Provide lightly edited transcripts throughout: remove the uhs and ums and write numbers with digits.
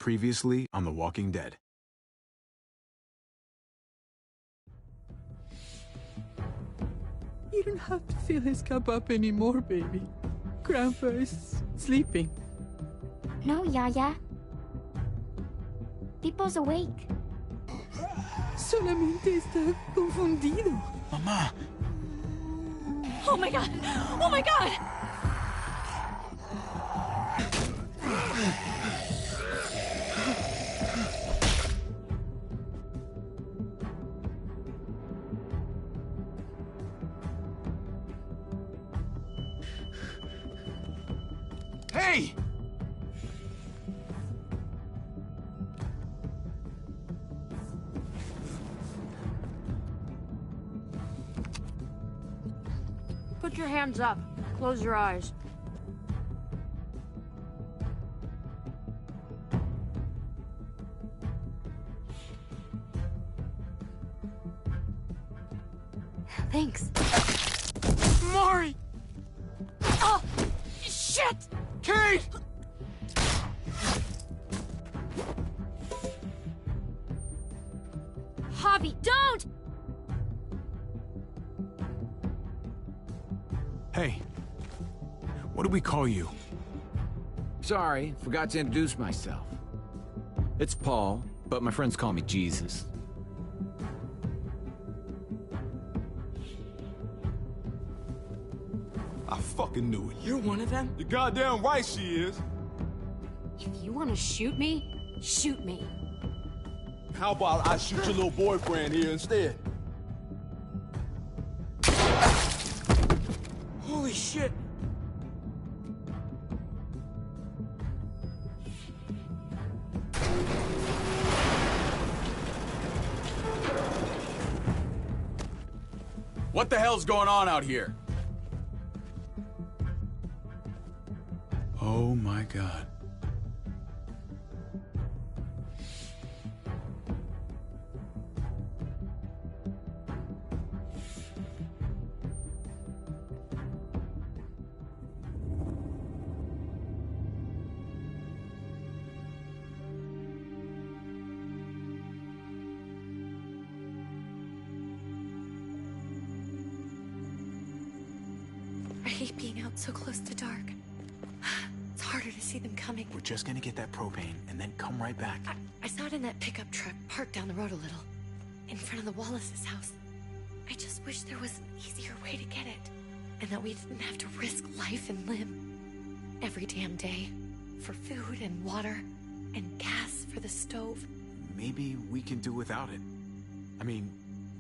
Previously on The Walking Dead. You don't have to fill his cup up anymore, baby. Grandpa is sleeping. No, Yaya. Pipo's awake. Solamente está confundido. Mamá! Oh my god! Oh my god! Hey! Put your hands up. Close your eyes. Thanks. Mari! Oh! Shit! Kate! Javi, don't! Hey. What do we call you? Sorry, forgot to introduce myself. It's Paul, but my friends call me Jesus. I fucking knew it. You're one of them? You're goddamn right she is. If you want to shoot me, shoot me. How about I shoot your little boyfriend here instead? Holy shit! What the hell's going on out here? Oh my god. I hate being out so close to dark. It's harder to see them coming. We're just gonna get that propane and then come right back. I saw it in that pickup truck parked down the road a little, in front of the Wallace's house. I just wish there was an easier way to get it, and that we didn't have to risk life and limb every damn day for food and water and gas for the stove. Maybe we can do without it. I mean,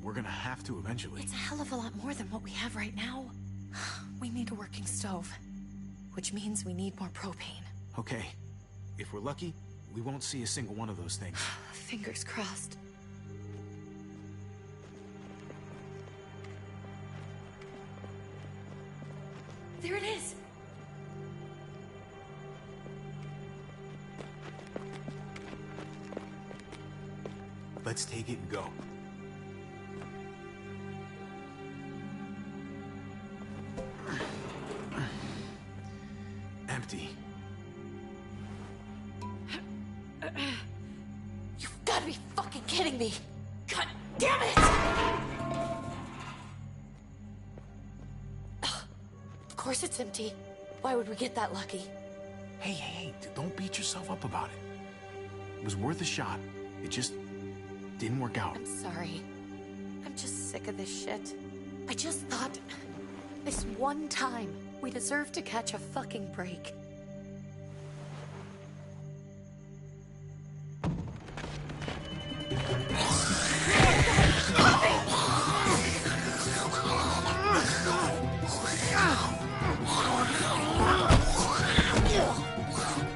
we're gonna have to eventually. It's a hell of a lot more than what we have right now. We need a working stove, which means we need more propane. Okay. If we're lucky, we won't see a single one of those things. Fingers crossed. There it is! Let's take it and go. Empty. You've got to be fucking kidding me! God damn it! Of course it's empty. Why would we get that lucky? Hey, don't beat yourself up about it. It was worth a shot. It just didn't work out. I'm sorry. I'm just sick of this shit. I just thought, this one time, we deserve to catch a fucking break.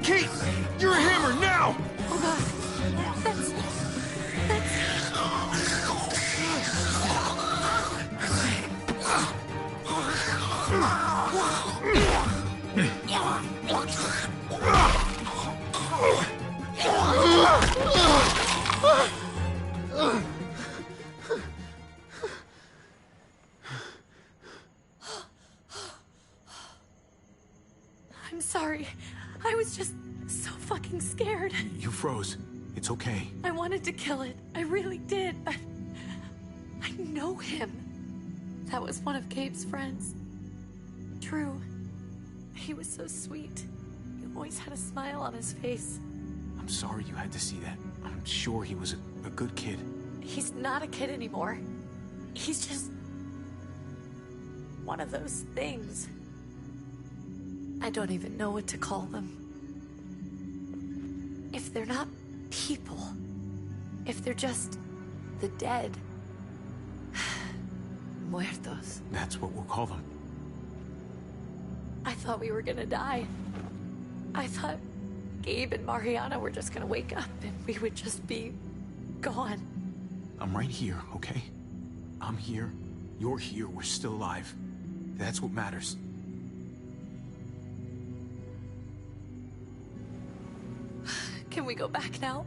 Kate! You're a hammer now! Oh god. That's... I'm sorry. I was just so fucking scared. You froze. It's okay. I wanted to kill it. I really did, but I know him. That was one of Gabe's friends. Drew. He was so sweet. He always had a smile on his face. I'm sorry you had to see that. I'm sure he was a good kid. Ses not a kid anymore. He's just one of those things. I don't even know what to call them. If they're not people, if they're just the dead, muertos. That's what we'll call them. I thought we were gonna die. I thought Gabe and Mariana were just gonna wake up and we would just be gone. I'm right here, okay? I'm here. You're here. We're still alive. That's what matters. Can we go back now?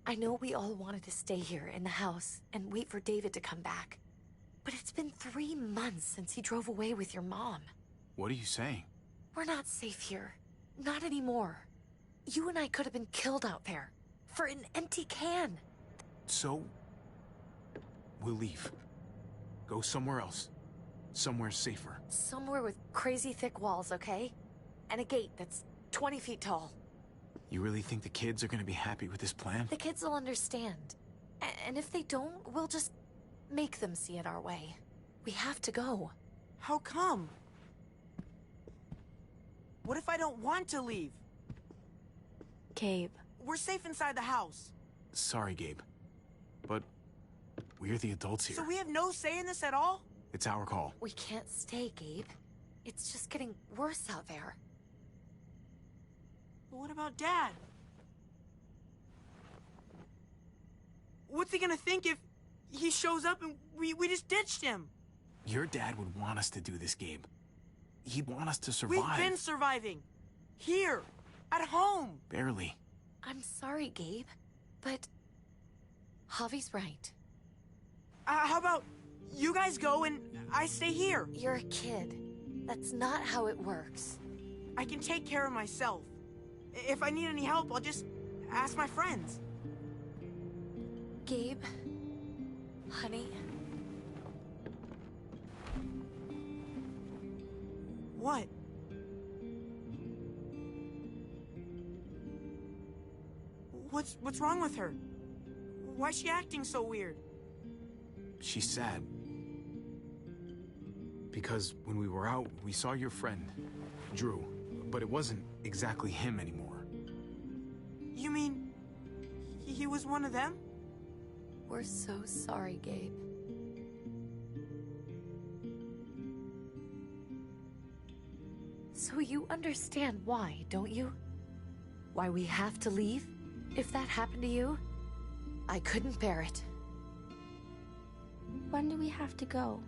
I know we all wanted to stay here in the house and wait for David to come back. But it's been 3 months since he drove away with your mom. What are you saying? We're not safe here. Not anymore. You and I could have been killed out there. For an empty can. So, we'll leave. Go somewhere else. Somewhere safer. Somewhere with crazy thick walls, okay? And a gate that's 20 feet tall. You really think the kids are gonna be happy with this plan? The kids will understand. And if they don't, we'll just make them see it our way. We have to go. How come? What if I don't want to leave? Gabe. We're safe inside the house. Sorry, Gabe. But we're the adults here. So we have no say in this at all? It's our call. We can't stay, Gabe. It's just getting worse out there. But what about Dad? What's he gonna think if he shows up and we just ditched him? Your dad would want us to do this, Gabe. He'd want us to survive. We've been surviving. Here. At home. Barely. I'm sorry, Gabe, but Javi's right. How about you guys go and I stay here? You're a kid. That's not how it works. I can take care of myself. If I need any help, I'll just ask my friends. Gabe, honey. What? What's wrong with her? Why's she acting so weird? She's sad. Because when we were out, we saw your friend, Drew. But it wasn't exactly him anymore. You mean he was one of them? We're so sorry, Gabe. So you understand why, don't you? Why we have to leave? If that happened to you, I couldn't bear it. When do we have to go?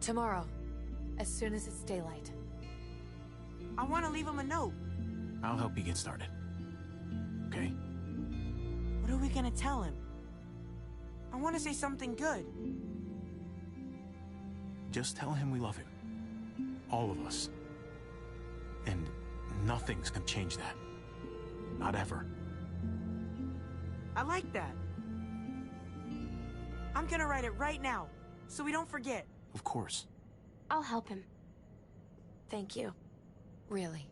Tomorrow, as soon as it's daylight. I want to leave him a note. I'll help you get started. Okay? What are we gonna tell him? I want to say something good. Just tell him we love him. All of us. And nothing's gonna change that. Not ever. I like that. I'm gonna write it right now, so we don't forget. Of course. I'll help him. Thank you. Really.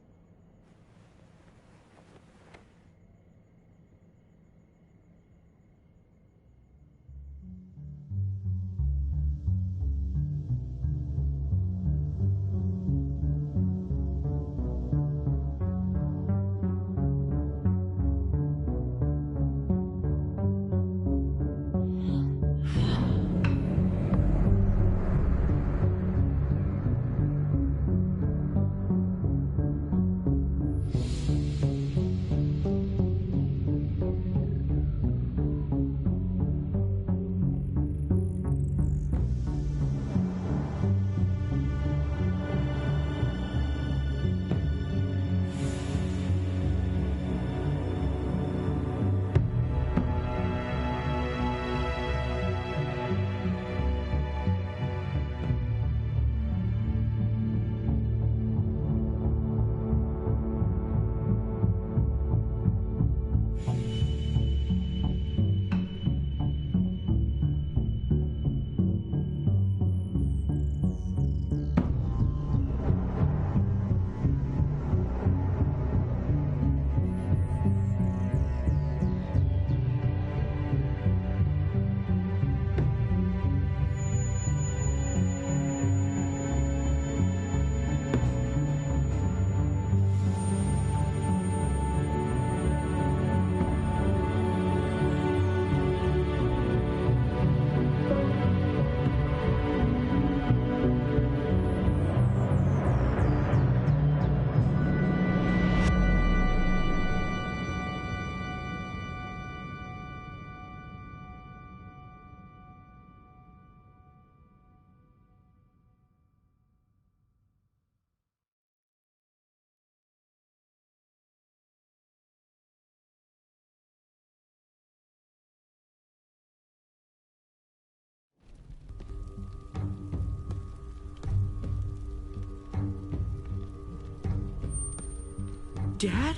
Dad?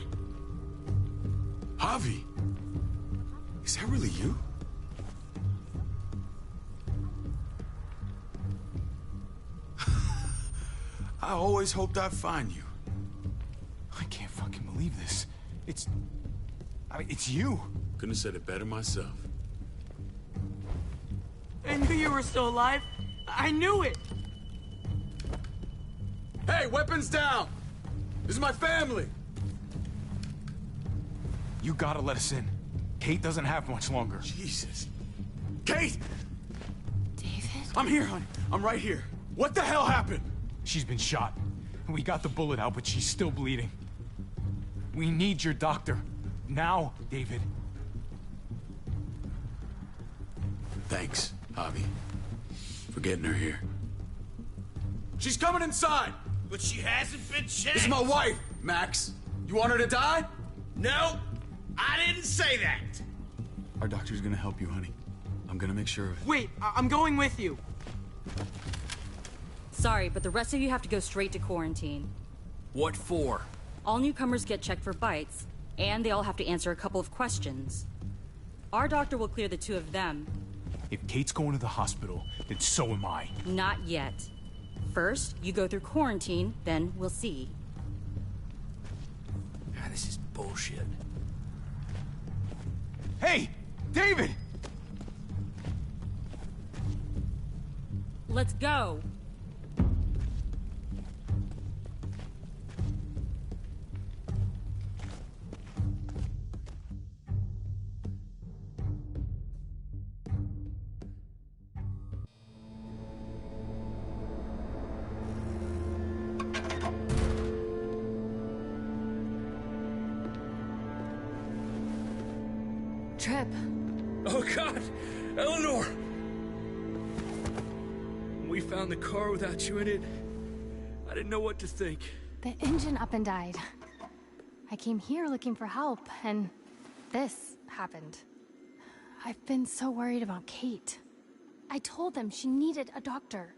Javi! Is that really you? I always hoped I'd find you. I can't fucking believe this. It's you. Couldn't have said it better myself. I knew you were still alive. I knew it. Hey, weapons down! This is my family! You gotta let us in. Kate doesn't have much longer. Jesus. Kate! David? I'm here, honey. I'm right here. What the hell happened? She's been shot. We got the bullet out, but she's still bleeding. We need your doctor. Now, David. Thanks, Javi, for getting her here. She's coming inside! But she hasn't been checked. This is my wife, Max. You want her to die? No, I didn't say that. Our doctor's gonna help you, honey. I'm gonna make sure of it. Wait, I'm going with you. Sorry, but the rest of you have to go straight to quarantine. What for? All newcomers get checked for bites, and they all have to answer a couple of questions. Our doctor will clear the two of them. If Kate's going to the hospital, then so am I. Not yet. First, you go through quarantine, then we'll see. God, this is bullshit. Hey! David! Let's go! Trip. Oh, God! Eleanor! When we found the car without you in it, I didn't know what to think. The engine up and died. I came here looking for help, and this happened. I've been so worried about Kate. I told them she needed a doctor.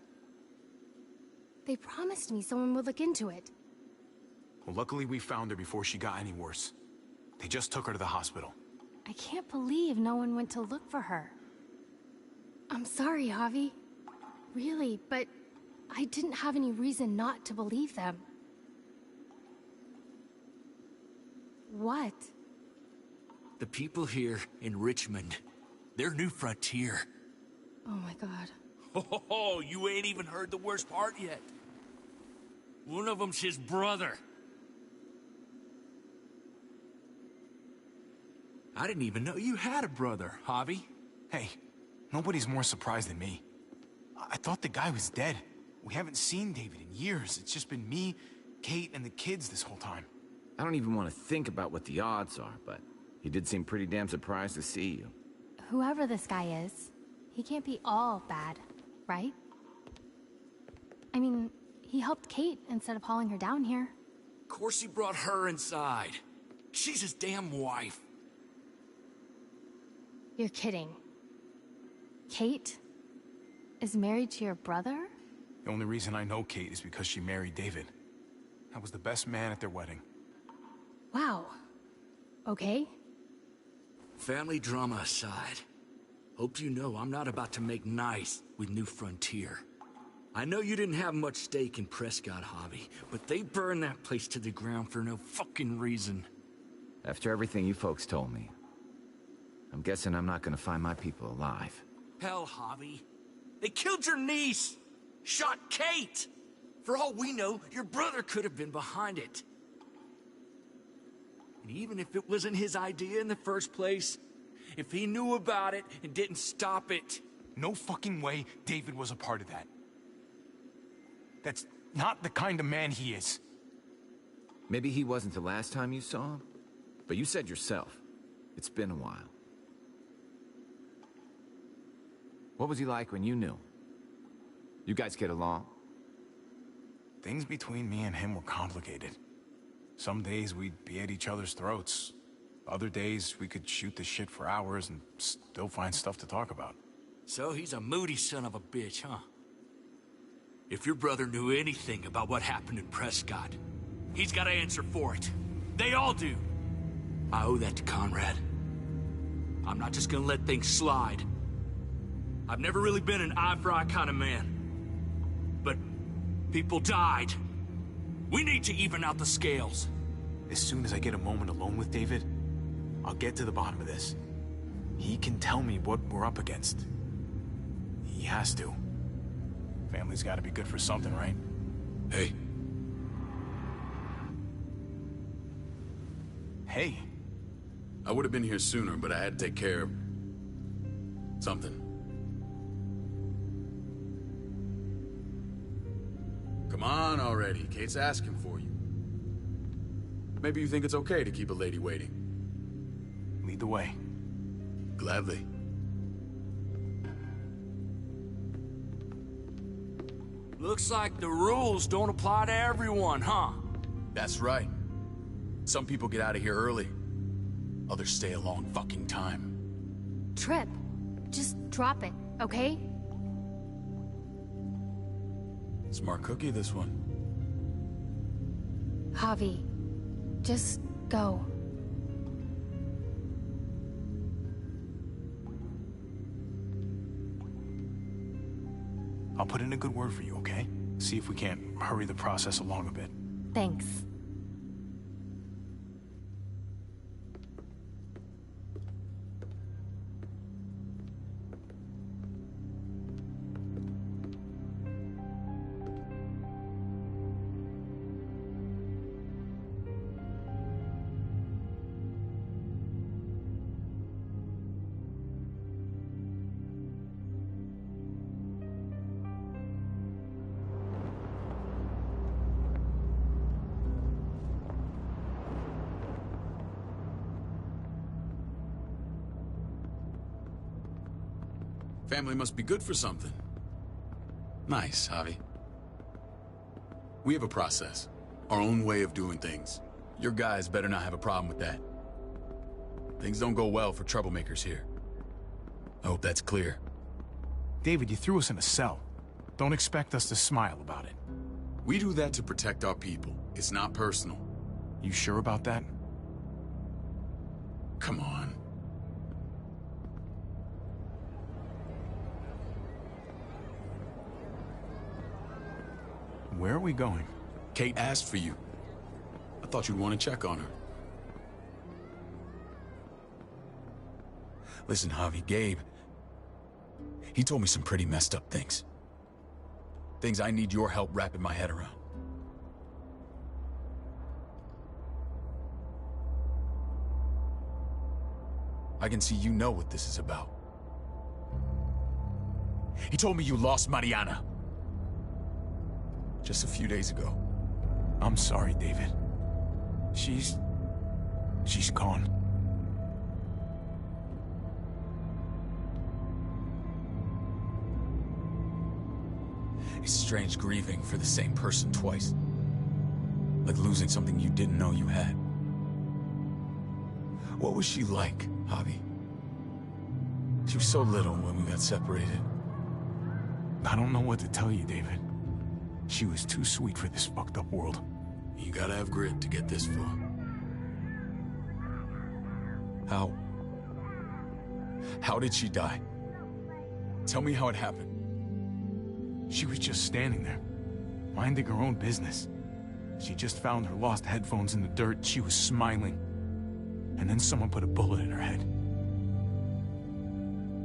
They promised me someone would look into it. Well, luckily we found her before she got any worse. They just took her to the hospital. I can't believe no one went to look for her. I'm sorry, Javi. Really, but I didn't have any reason not to believe them. What? The people here in Richmond, they're New Frontier. Oh my god. Oh, you ain't even heard the worst part yet. One of them's his brother. I didn't even know you had a brother, Javi. Hey, nobody's more surprised than me. I thought the guy was dead. We haven't seen David in years. It's just been me, Kate, and the kids this whole time. I don't even want to think about what the odds are, but he did seem pretty damn surprised to see you. Whoever this guy is, he can't be all bad, right? I mean, he helped Kate instead of hauling her down here. Of course he brought her inside. She's his damn wife. You're kidding. Kate is married to your brother? The only reason I know Kate is because she married David. I was the best man at their wedding. Wow. Okay. Family drama aside, hope you know I'm not about to make nice with New Frontier. I know you didn't have much stake in Prescott, Javi, but they burned that place to the ground for no fucking reason. After everything you folks told me, I'm guessing I'm not gonna find my people alive. Hell, Javi. They killed your niece! Shot Kate! For all we know, your brother could have been behind it. And even if it wasn't his idea in the first place, if he knew about it and didn't stop it... No fucking way David was a part of that. That's not the kind of man he is. Maybe he wasn't the last time you saw him, but you said yourself, it's been a while. What was he like when you knew? You guys get along? Things between me and him were complicated. Some days we'd be at each other's throats. Other days we could shoot the shit for hours and still find stuff to talk about. So he's a moody son of a bitch, huh? If your brother knew anything about what happened in Prescott, he's got to answer for it. They all do. I owe that to Conrad. I'm not just gonna let things slide. I've never really been an eye-for-eye kind of man. But people died. We need to even out the scales. As soon as I get a moment alone with David, I'll get to the bottom of this. He can tell me what we're up against. He has to. Family's gotta be good for something, right? Hey. Hey. I would have been here sooner, but I had to take care of... something. Come on already. Kate's asking for you. Maybe you think it's okay to keep a lady waiting. Lead the way. Gladly. Looks like the rules don't apply to everyone, huh? That's right. Some people get out of here early. Others stay a long fucking time. Trip, just drop it, okay? Smart cookie, this one. Javi, just go. I'll put in a good word for you, okay? See if we can't hurry the process along a bit. Thanks. Family must be good for something. Nice, Javi. We have a process. Our own way of doing things. Your guys better not have a problem with that. Things don't go well for troublemakers here. I hope that's clear. David, you threw us in a cell. Don't expect us to smile about it. We do that to protect our people. It's not personal. You sure about that? Come on. Where are we going? Kate asked for you. I thought you'd want to check on her. Listen, Javi, Gabe... he told me some pretty messed up things. Things I need your help wrapping my head around. I can see you know what this is about. He told me you lost Mariana. Just a few days ago. I'm sorry, David. She's gone. It's strange grieving for the same person twice. Like losing something you didn't know you had. What was she like, Javi? She was so little when we got separated. I don't know what to tell you, David. She was too sweet for this fucked up world. You gotta have grit to get this far. How did she die? Tell me how it happened. She was just standing there, minding her own business. She just found her lost headphones in the dirt. She was smiling. And then someone put a bullet in her head.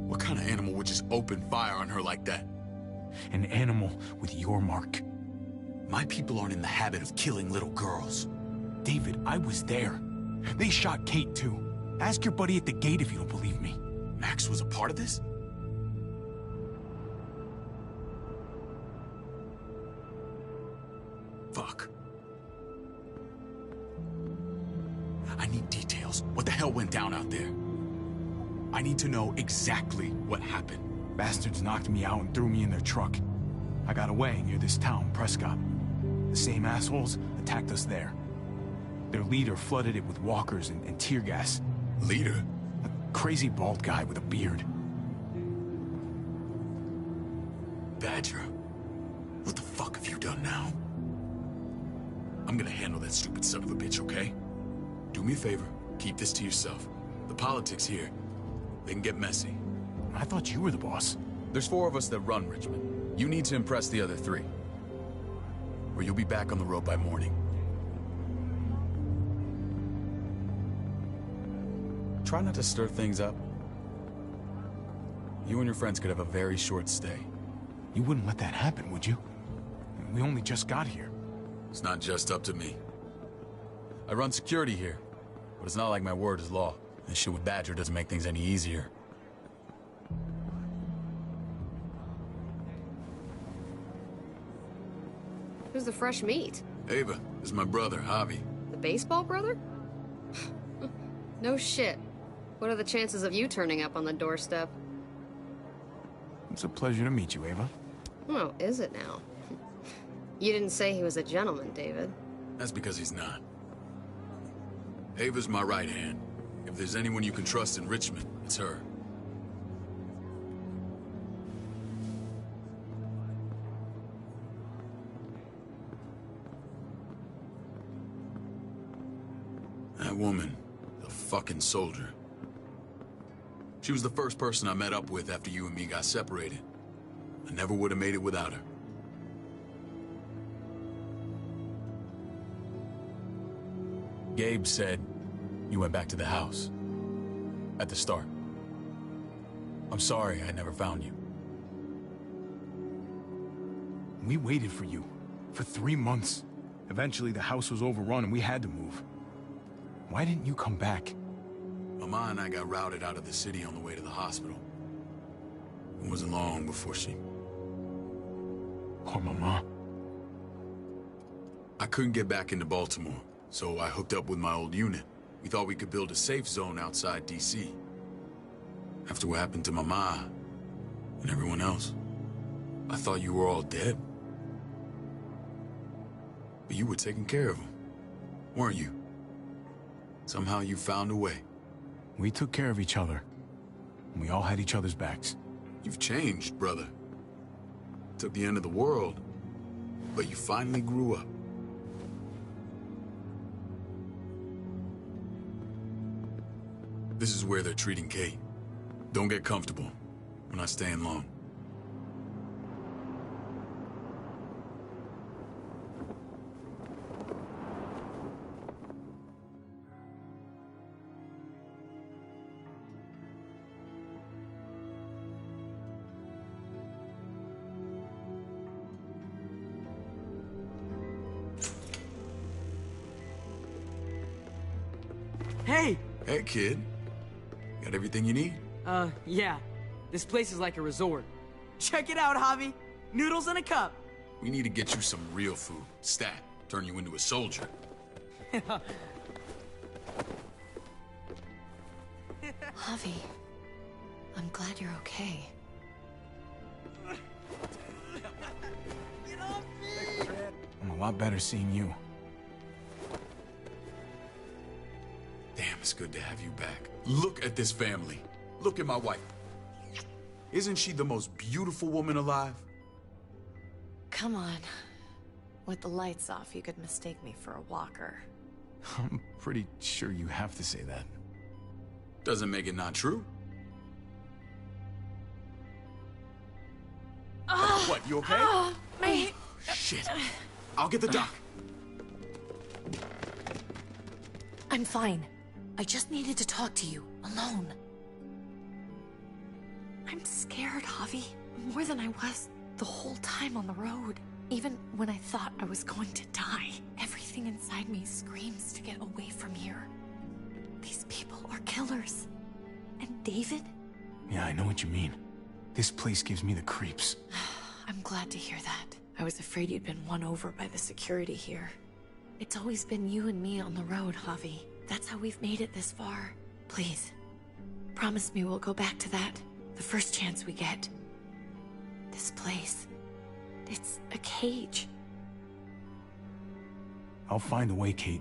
What kind of animal would just open fire on her like that? An animal with your mark. My people aren't in the habit of killing little girls. David, I was there. They shot Kate, too. Ask your buddy at the gate if you don't believe me. Max was a part of this? Fuck. I need details. What the hell went down out there? I need to know exactly what happened. Bastards knocked me out and threw me in their truck. I got away near this town, Prescott. The same assholes attacked us there. Their leader flooded it with walkers and tear gas. Leader? A crazy bald guy with a beard. Badger, what the fuck have you done now? I'm gonna handle that stupid son of a bitch, okay? Do me a favor, keep this to yourself. The politics here, they can get messy. I thought you were the boss. There's 4 of us that run Richmond. You need to impress the other 3. Or you'll be back on the road by morning. Try not to stir things up. You and your friends could have a very short stay. You wouldn't let that happen, would you? We only just got here. It's not just up to me. I run security here, but it's not like my word is law. This shit with Badger doesn't make things any easier. Who's the fresh meat? Ava, this is my brother, Javi. The baseball brother? No shit. What are the chances of you turning up on the doorstep? It's a pleasure to meet you, Ava. Oh, is it now? You didn't say he was a gentleman, David. That's because he's not. Ava's my right hand. If there's anyone you can trust in Richmond, it's her. That woman, the fucking soldier. She was the first person I met up with after you and me got separated. I never would have made it without her. Gabe said you went back to the house. At the start. I'm sorry I never found you. We waited for you. For 3 months. Eventually the house was overrun and we had to move. Why didn't you come back? Mama and I got routed out of the city on the way to the hospital. It wasn't long before she... Poor Mama. I couldn't get back into Baltimore, so I hooked up with my old unit. We thought we could build a safe zone outside D.C. After what happened to Mama and everyone else, I thought you were all dead. But you were taking care of them, weren't you? Somehow you found a way. We took care of each other. We all had each other's backs. You've changed, brother. Took the end of the world, but you finally grew up. This is where they're treating Kate. Don't get comfortable. We're not staying long. Hey! Hey, kid. Got everything you need? Yeah. This place is like a resort. Check it out, Javi. Noodles in a cup. We need to get you some real food. Stat. Turn you into a soldier. Javi, I'm glad you're okay. I'm a lot better seeing you. Damn, it's good to have you back. Look at this family. Look at my wife. Isn't she the most beautiful woman alive? Come on. With the lights off, you could mistake me for a walker. I'm pretty sure you have to say that. Doesn't make it not true. What, you okay? Shit. I'll get the doc. I'm fine. I just needed to talk to you, alone. I'm scared, Javi. More than I was the whole time on the road. Even when I thought I was going to die, everything inside me screams to get away from here. These people are killers. And David? Yeah, I know what you mean. This place gives me the creeps. I'm glad to hear that. I was afraid you'd been won over by the security here. It's always been you and me on the road, Javi. That's how we've made it this far. Please, promise me we'll go back to that the first chance we get. This place, it's a cage. I'll find a way, Kate.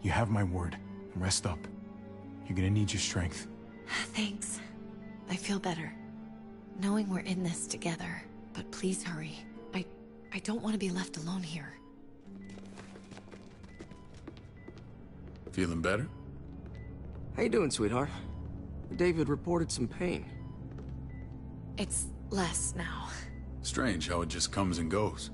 You have my word. Rest up. You're gonna need your strength. Thanks. I feel better. Knowing we're in this together. But please hurry. I don't want to be left alone here. Feeling better? How you doing, sweetheart? David reported some pain. It's less now. Strange how it just comes and goes.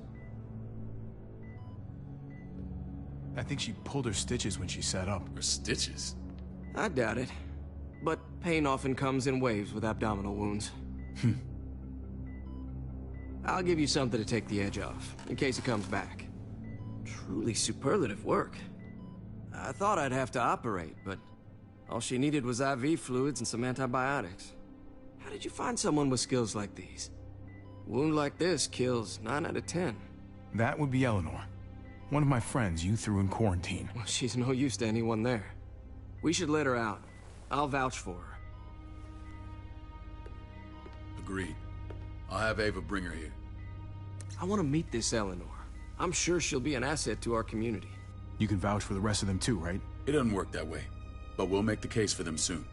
I think she pulled her stitches when she sat up. Her stitches? I doubt it. But pain often comes in waves with abdominal wounds. I'll give you something to take the edge off, in case it comes back. Truly superlative work. I thought I'd have to operate, but all she needed was IV fluids and some antibiotics. How did you find someone with skills like these? A wound like this kills 9 out of 10. That would be Eleanor. One of my friends you threw in quarantine. Well, she's no use to anyone there. We should let her out. I'll vouch for her. Agreed. I'll have Ava bring her here. I want to meet this Eleanor. I'm sure she'll be an asset to our community. You can vouch for the rest of them too, right? It doesn't work that way, but we'll make the case for them soon.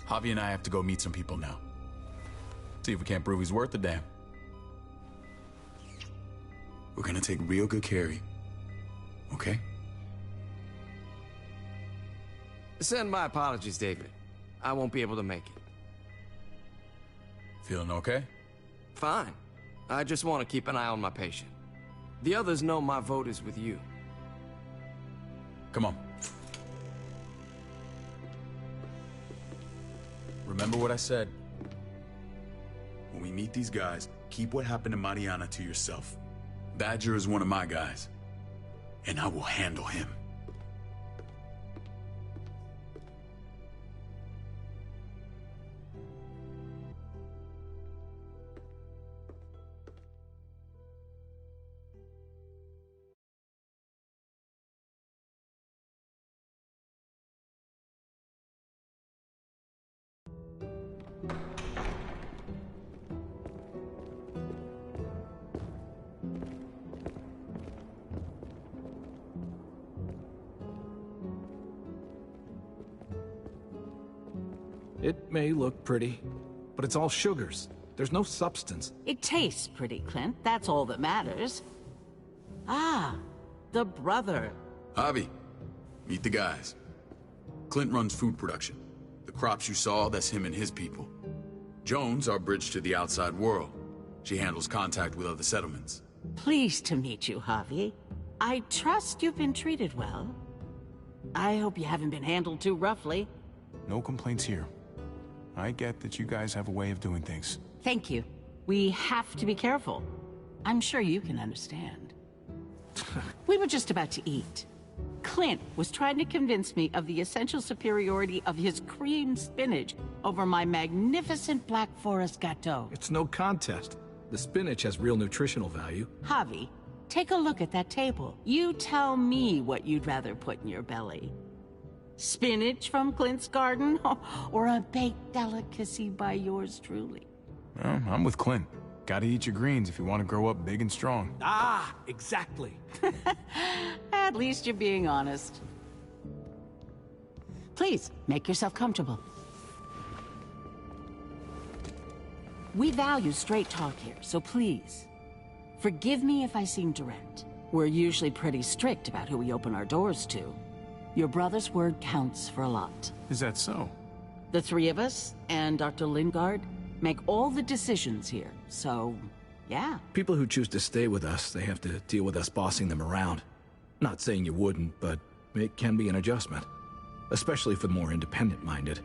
Javi and I have to go meet some people now. See if we can't prove he's worth the damn. We're gonna take real good care of you. Okay? Send my apologies, David. I won't be able to make it. Feeling okay? Fine. I just want to keep an eye on my patient. The others know my vote is with you. Come on. Remember what I said. When we meet these guys, keep what happened to Mariana to yourself. Badger is one of my guys, and I will handle him. It may look pretty, but it's all sugars. There's no substance. It tastes pretty, Clint. That's all that matters. Ah, the brother. Javi, meet the guys. Clint runs food production. The crops you saw, that's him and his people. Jones, our bridge to the outside world. She handles contact with other settlements. Pleased to meet you, Javi. I trust you've been treated well. I hope you haven't been handled too roughly. No complaints here. I get that you guys have a way of doing things. Thank you. We have to be careful. I'm sure you can understand. We were just about to eat. Clint was trying to convince me of the essential superiority of his creamed spinach over my magnificent Black Forest gâteau. It's no contest. The spinach has real nutritional value. Javi, take a look at that table. You tell me what you'd rather put in your belly. Spinach from Clint's garden, or a baked delicacy by yours truly? I'm with Clint. Gotta eat your greens if you want to grow up big and strong. Ah, exactly. At least you're being honest. Please, make yourself comfortable. We value straight talk here, so please, forgive me if I seem direct. We're usually pretty strict about who we open our doors to. Your brother's word counts for a lot. Is that so? The three of us and Dr. Lingard make all the decisions here, so, yeah. People who choose to stay with us, they have to deal with us bossing them around. Not saying you wouldn't, but it can be an adjustment. Especially for the more independent-minded.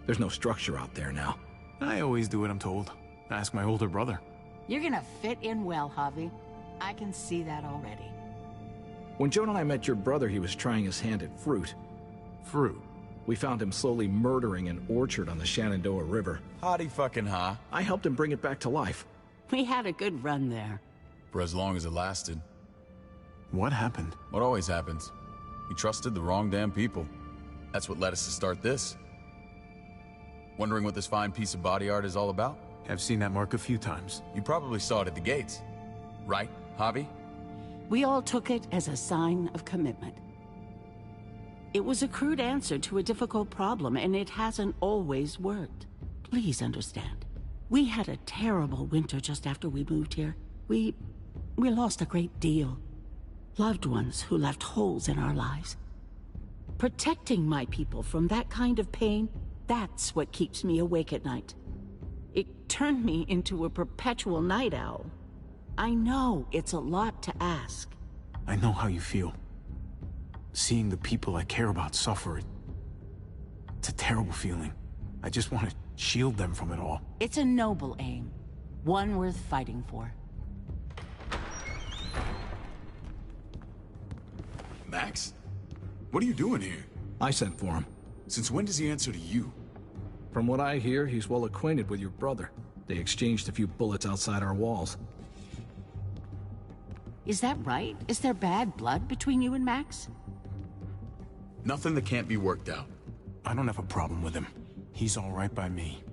There's no structure out there now. I always do what I'm told. Ask my older brother. You're gonna fit in well, Javi. I can see that already. When Joan and I met your brother, he was trying his hand at fruit. Fruit? We found him slowly murdering an orchard on the Shenandoah River. Howdy fucking ha. I helped him bring it back to life. We had a good run there. For as long as it lasted. What happened? What always happens. We trusted the wrong damn people. That's what led us to start this. Wondering what this fine piece of body art is all about? I've seen that mark a few times. You probably saw it at the gates. Right, Javi? We all took it as a sign of commitment. It was a crude answer to a difficult problem, and it hasn't always worked. Please understand. We had a terrible winter just after we moved here. We lost a great deal. Loved ones who left holes in our lives. Protecting my people from that kind of pain, that's what keeps me awake at night. It turned me into a perpetual night owl. I know it's a lot to ask. I know how you feel. Seeing the people I care about suffer, it's a terrible feeling. I just want to shield them from it all. It's a noble aim. One worth fighting for. Max? What are you doing here? I sent for him. Since when does he answer to you? From what I hear, he's well acquainted with your brother. They exchanged a few bullets outside our walls. Is that right? Is there bad blood between you and Max? Nothing that can't be worked out. I don't have a problem with him. He's all right by me.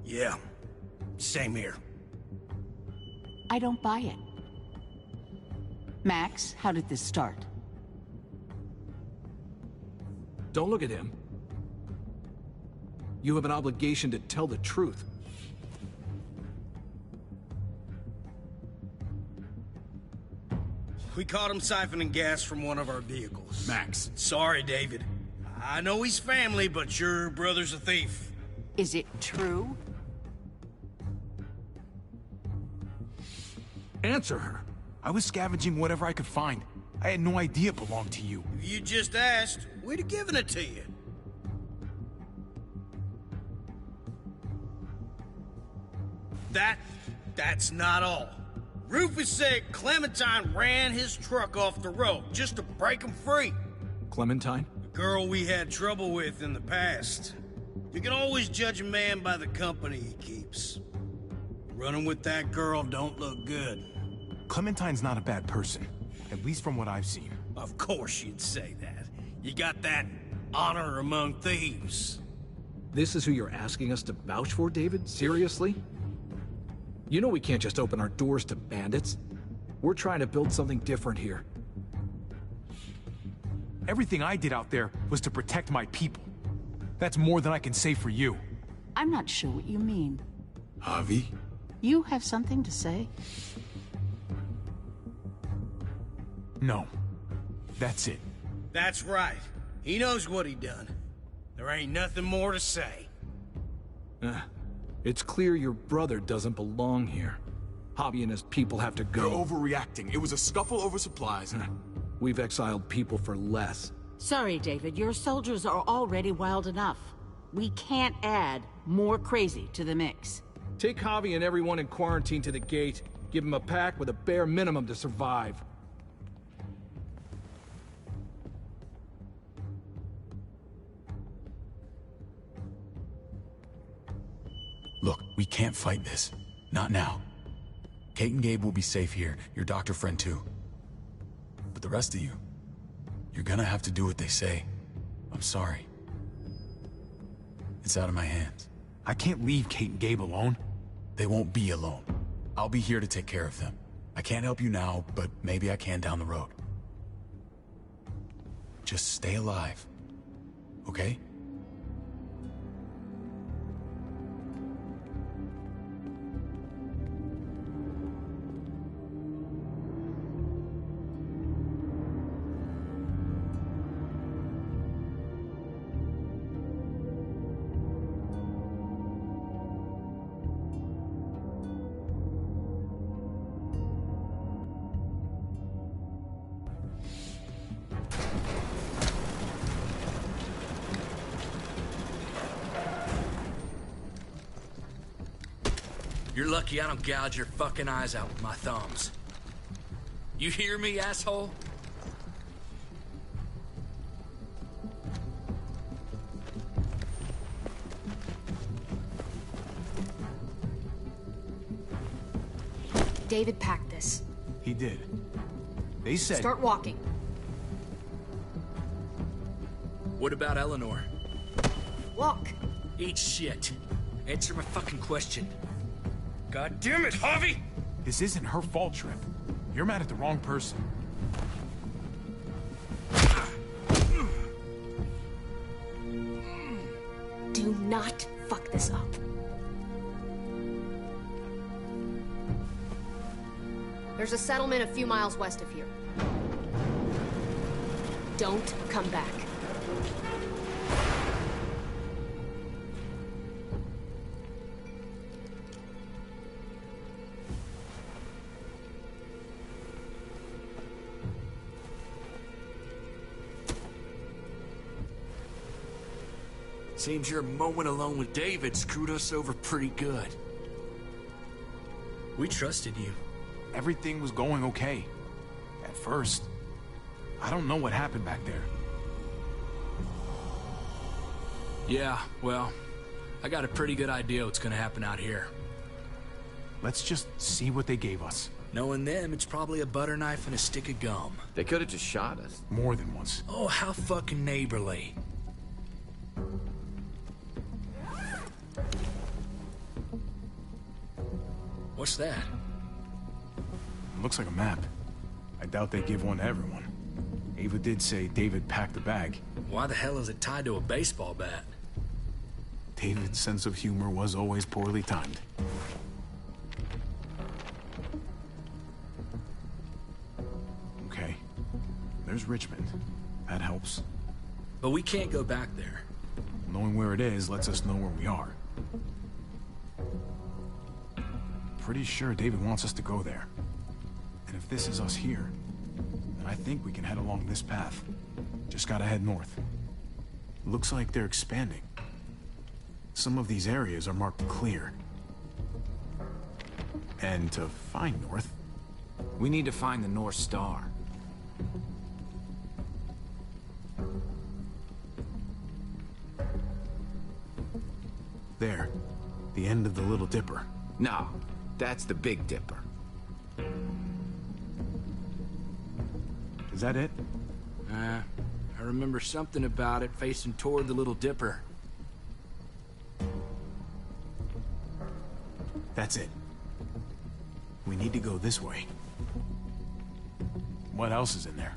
Yeah, same here. I don't buy it. Max, how did this start? Don't look at him. You have an obligation to tell the truth. We caught him siphoning gas from one of our vehicles. Max. Sorry, David. I know he's family, but your brother's a thief. Is it true? Answer her. I was scavenging whatever I could find. I had no idea it belonged to you. If you just asked, we'd have given it to you. That's not all. Rufus said Clementine ran his truck off the road just to break him free. Clementine? The girl we had trouble with in the past. You can always judge a man by the company he keeps. Running with that girl don't look good. Clementine's not a bad person, at least from what I've seen. Of course you'd say that. You got that honor among thieves. This is who you're asking us to vouch for, David? Seriously? You know we can't just open our doors to bandits. We're trying to build something different here. Everything I did out there was to protect my people. That's more than I can say for you. I'm not sure what you mean. Javi? You have something to say? No. That's it. That's right. He knows what he done. There ain't nothing more to say. It's clear your brother doesn't belong here. Javi and his people have to go. You're overreacting. It was a scuffle over supplies. We've exiled people for less. Sorry, David. Your soldiers are already wild enough. We can't add more crazy to the mix. Take Javi and everyone in quarantine to the gate. Give them a pack with a bare minimum to survive. Look, we can't fight this. Not now. Kate and Gabe will be safe here, your doctor friend too. But the rest of you, you're gonna have to do what they say. I'm sorry. It's out of my hands. I can't leave Kate and Gabe alone. They won't be alone. I'll be here to take care of them. I can't help you now, but maybe I can down the road. Just stay alive, okay? You're lucky I don't gouge your fucking eyes out with my thumbs. You hear me, asshole? David packed this. He did. They said... Start walking. What about Eleanor? Walk. Eat shit. Answer my fucking question. God damn it, Javi! This isn't her fault, Trip. You're mad at the wrong person. Do not fuck this up. There's a settlement a few miles west of here. don't come back. Seems your moment alone with David screwed us over pretty good. We trusted you. Everything was going okay. At first. I don't know what happened back there. Yeah, well, I got a pretty good idea what's gonna happen out here. Let's just see what they gave us. Knowing them, it's probably a butter knife and a stick of gum. They could have just shot us. More than once. Oh, how fucking neighborly. What's that? Looks like a map. I doubt they give one to everyone. Ava did say David packed the bag. Why the hell is it tied to a baseball bat? David's sense of humor was always poorly timed. Okay. There's Richmond. That helps. But we can't go back there. Knowing where it is lets us know where we are. Pretty sure David wants us to go there. And if this is us here, then I think we can head along this path. Just gotta head north. Looks like they're expanding. Some of these areas are marked clear. And to find north... We need to find the North Star. There. The end of the Little Dipper. No, that's the Big Dipper. Is that it? I remember something about it facing toward the Little Dipper. That's it. We need to go this way. What else is in there?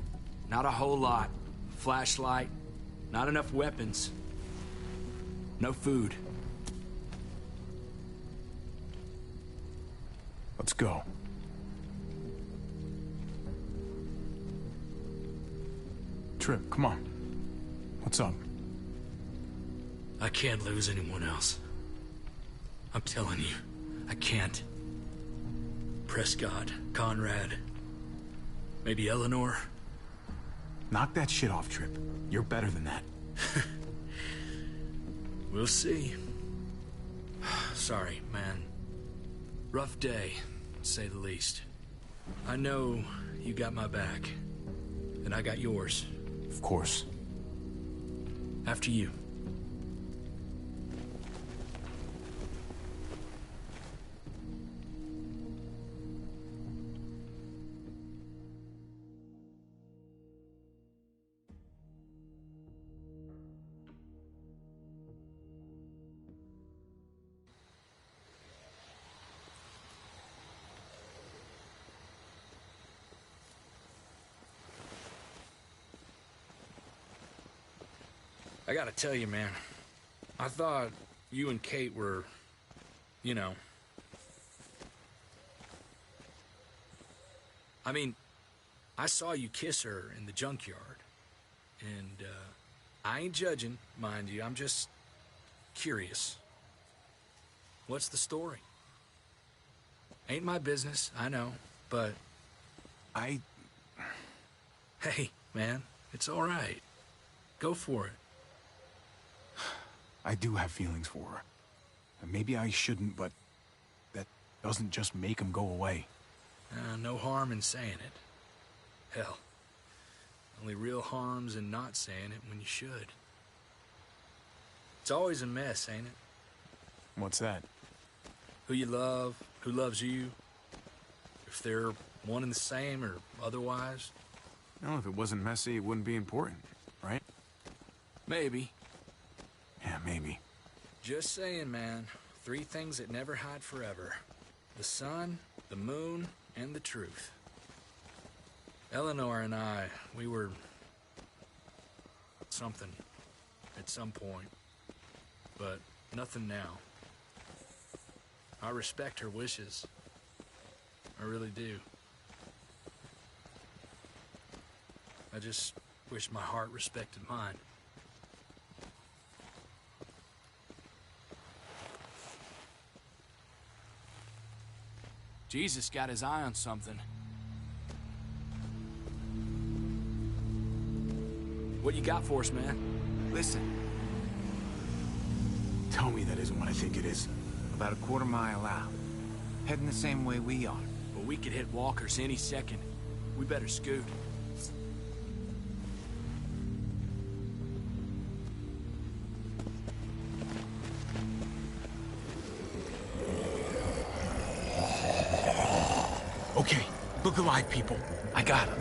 Not a whole lot. Flashlight. Not enough weapons. No food. Let's go. Trip, come on. What's up? I can't lose anyone else. I'm telling you, I can't. Prescott, Conrad, maybe Eleanor. Knock that shit off, Trip. You're better than that. We'll see. Sorry, man. Rough day, to say the least. I know you got my back, and I got yours. Of course. After you. I gotta tell you, man, I thought you and Kate were, you know... I mean, I saw you kiss her in the junkyard. And, I ain't judging, mind you, I'm just curious. What's the story? Ain't my business, I know, but... Hey, man, it's all right. Go for it. I do have feelings for her. And maybe I shouldn't, but that doesn't just make them go away. No harm in saying it. Hell, only real harm's in not saying it when you should. It's always a mess, ain't it? What's that? Who you love, who loves you, if they're one and the same or otherwise. Well, if it wasn't messy, it wouldn't be important, right? Maybe. Yeah, maybe. Just saying, man. 3 things that never hide forever. The sun, the moon, and the truth. Eleanor and I, we were... something. At some point. But nothing now. I respect her wishes. I really do. I just Wish my heart respected mine. Jesus got his eye on something. What you got for us, man? Listen. Tell me that isn't what I think it is. About a quarter-mile out. Heading the same way we are. But we could hit walkers any second. We better scoot. Okay, look alive, people. I got him.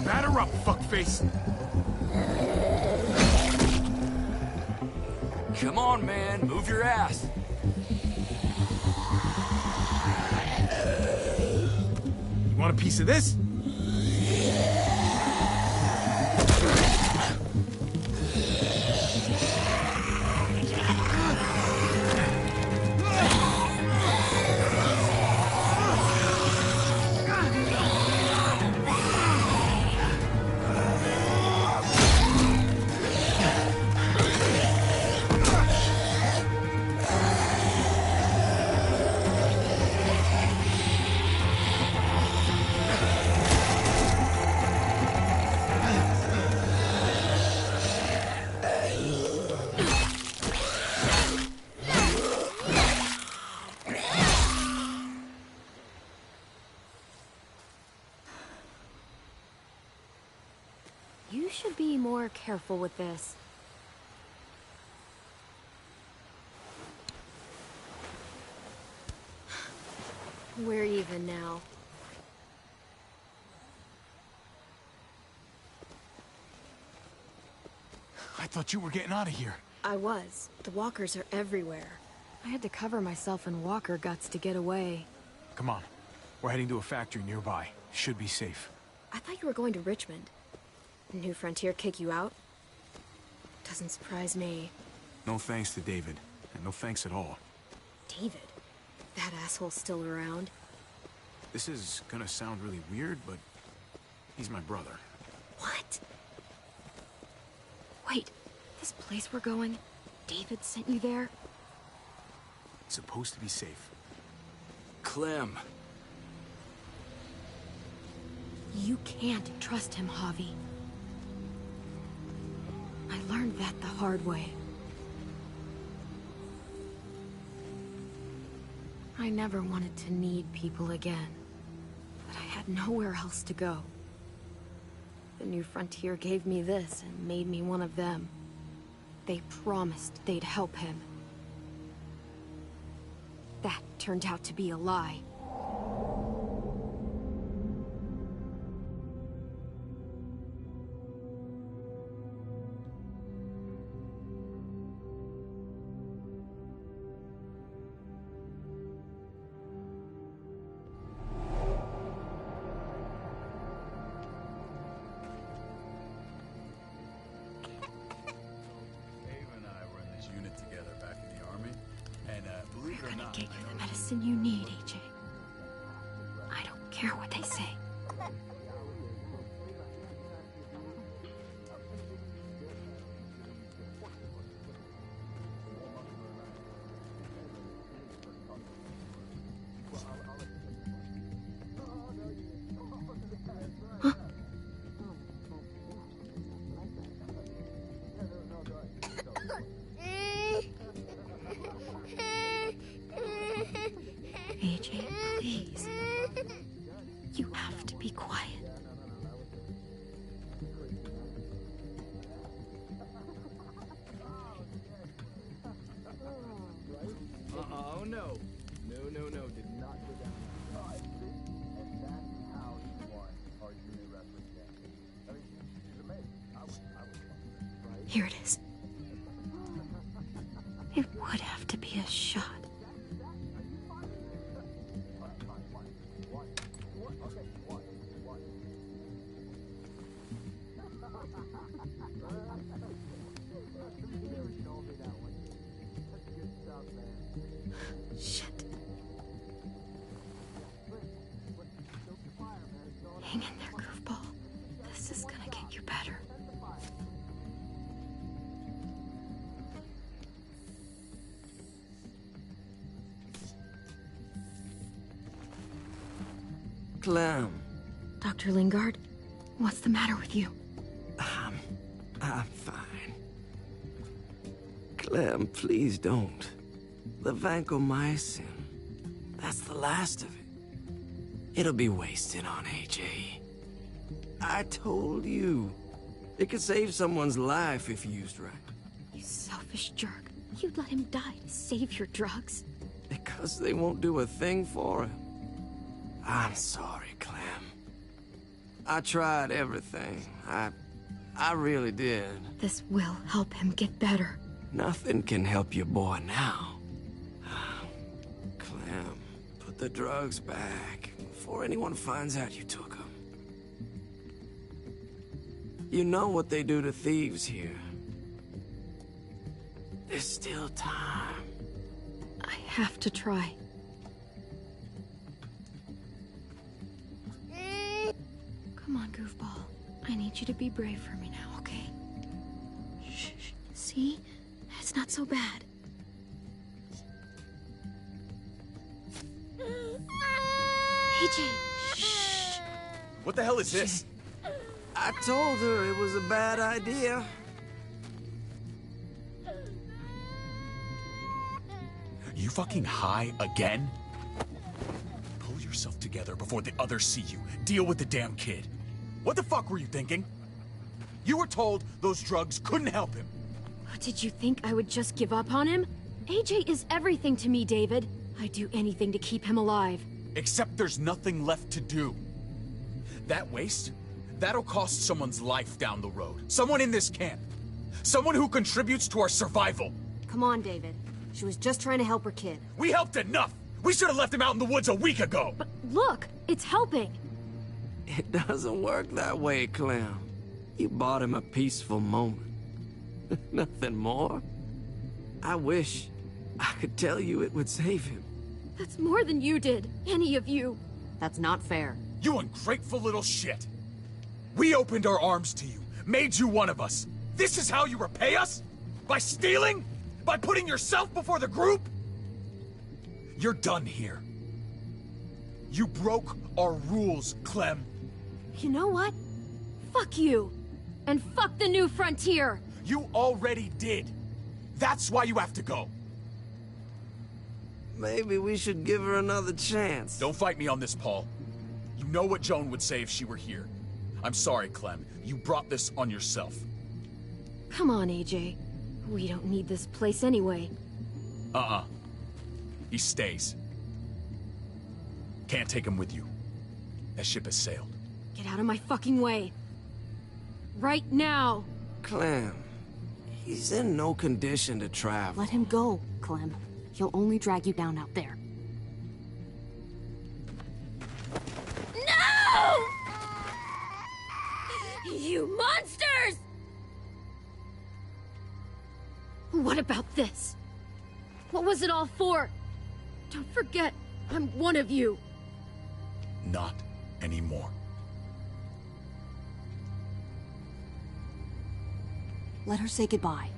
Batter up, fuckface! Come on, man. Move your ass. You want a piece of this? You should be more careful with this. We're even now. I thought you were getting out of here. I was. The walkers are everywhere. I had to cover myself in walker guts to get away. Come on. We're heading to a factory nearby. Should be safe. I thought you were going to Richmond. New Frontier kick you out? Doesn't surprise me. No thanks to David. And no thanks at all. David? That asshole's still around? This is gonna sound really weird, but he's my brother. What? Wait, this place we're going, David sent you there? It's supposed to be safe. Clem. You can't trust him, Javi. I learned that the hard way. I never wanted to need people again, but I had nowhere else to go. The New Frontier gave me this and made me one of them. They promised they'd help him. That turned out to be a lie. Get you the medicine you need, AJ. I don't care what they say. Huh? AJ, please. You have to be quiet. Oh, no. No, did not go down. And that's how you won, are you? Here it is. It would have to be a shot. Shit. Hang in there, goofball. This is gonna get you better. Clem. Dr. Lingard, what's the matter with you? I'm fine. Clem, please don't. The vancomycin. That's the last of it. It'll be wasted on AJ. I told you. It could save someone's life if used right. You selfish jerk. You'd let him die to save your drugs. Because they won't do a thing for him. I'm sorry, Clem. I tried everything. I really did. This will help him get better. Nothing can help your boy now. Clem, put the drugs back before anyone finds out you took them. You know what they do to thieves here. There's still time. I have to try. Come on, goofball. I need you to be brave for me now, okay? Shh. See? It's not so bad. AJ, shh. What the hell is this? I told her it was a bad idea. You fucking high again? Pull yourself together before the others see you. Deal with the damn kid. What the fuck were you thinking? You were told those drugs couldn't help him. Did you think I would just give up on him? AJ is everything to me, David. I'd do anything to keep him alive. Except there's nothing left to do. That waste, that'll cost someone's life down the road. Someone in this camp. Someone who contributes to our survival. Come on, David. She was just trying to help her kid. We helped enough! We should have left him out in the woods a week ago! But look, it's helping. It doesn't work that way, Clem. You bought him a peaceful moment. Nothing more. I wish I could tell you it would save him. That's more than you did, any of you. That's not fair. You ungrateful little shit! We opened our arms to you, made you one of us. This is how you repay us? By stealing? By putting yourself before the group? You're done here. You broke our rules, Clem. You know what? Fuck you. And fuck the New Frontier. You already did. That's why you have to go. Maybe we should give her another chance. Don't fight me on this, Paul. You know what Joan would say if she were here. I'm sorry, Clem. You brought this on yourself. Come on, AJ. We don't need this place anyway. He stays. Can't take him with you. That ship has sailed. Get out of my fucking way. Right now. Clem, he's in no condition to travel. Let him go, Clem. He'll only drag you down out there. No! You monsters! What about this? What was it all for? Don't forget, I'm one of you. Not anymore. Let her say goodbye.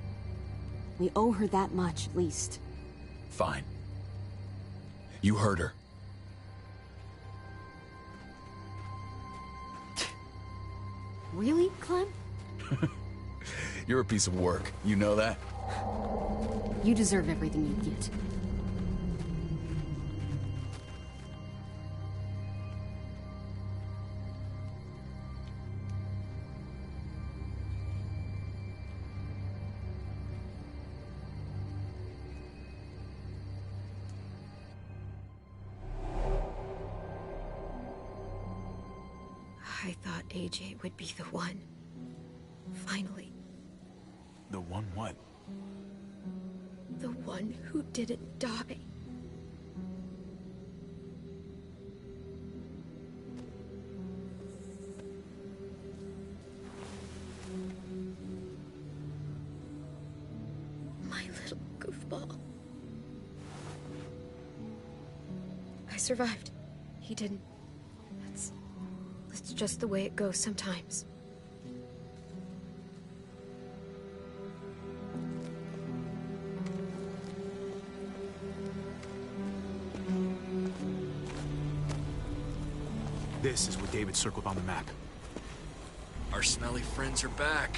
We owe her that much, at least. Fine. You heard her. Really, Clem? You're a piece of work. You know that? You deserve everything you get. I thought AJ would be the one. Finally. The one what? The one who didn't die. My little goofball. I survived. He didn't. That's just the way it goes sometimes. This is what David circled on the map. Our smelly friends are back.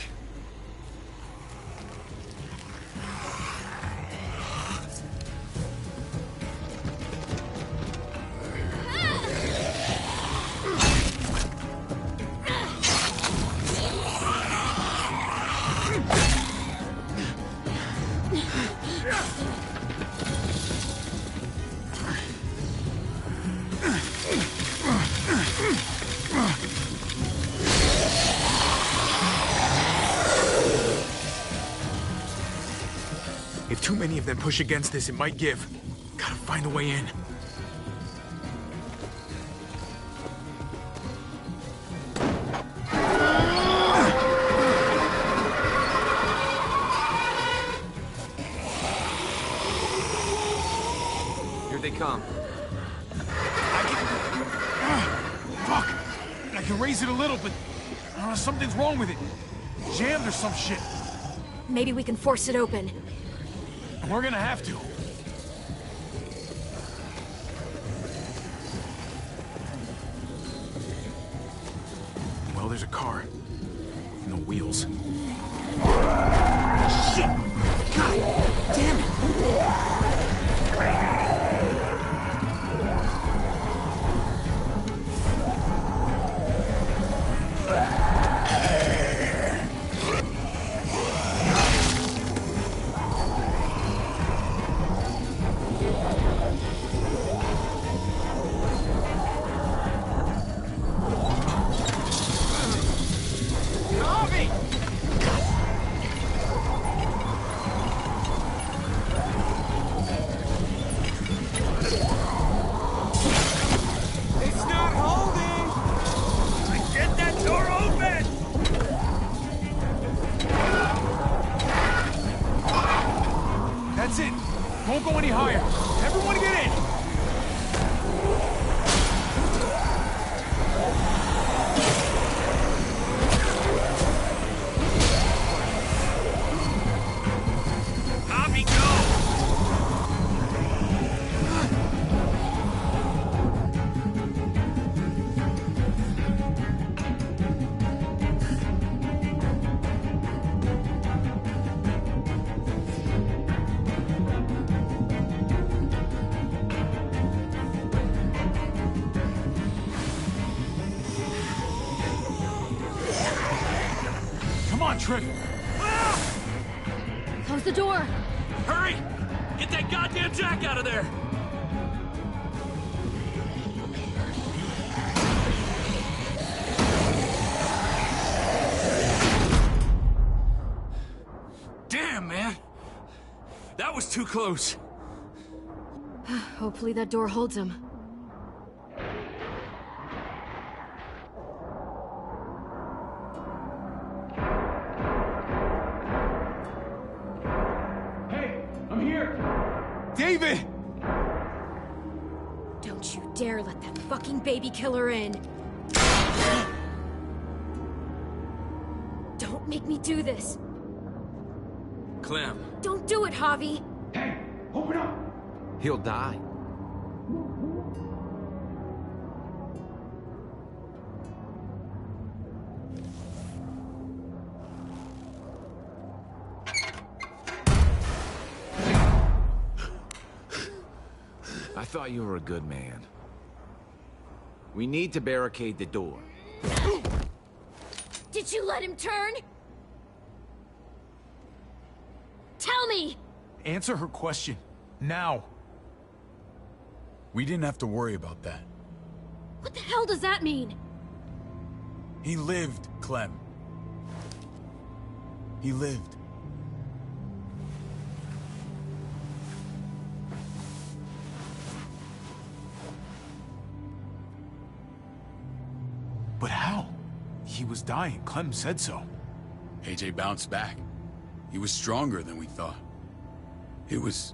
If too many of them push against this, it might give. Gotta find a way in. Here they come. Fuck! I can raise it a little, but something's wrong with it. Jammed or some shit. Maybe we can force it open. We're gonna have to. Well, there's a car. No wheels. Shit! God damn it! That's it. Won't go any higher. Everyone get in! Copy, go! Come on, Trick! Close the door! Hurry! Get that goddamn Jack out of there! Damn, man! That was too close. Hopefully that door holds him. David! Don't you dare let that fucking baby killer in. Don't make me do this. Clem. Don't do it, Javi. Hey, open up! He'll die. I thought you were a good man. We need to barricade the door. Did you let him turn? Tell me! Answer her question. Now. We didn't have to worry about that. What the hell does that mean? He lived, Clem. He lived. But how? He was dying. Clem said so. AJ bounced back. He was stronger than we thought. It was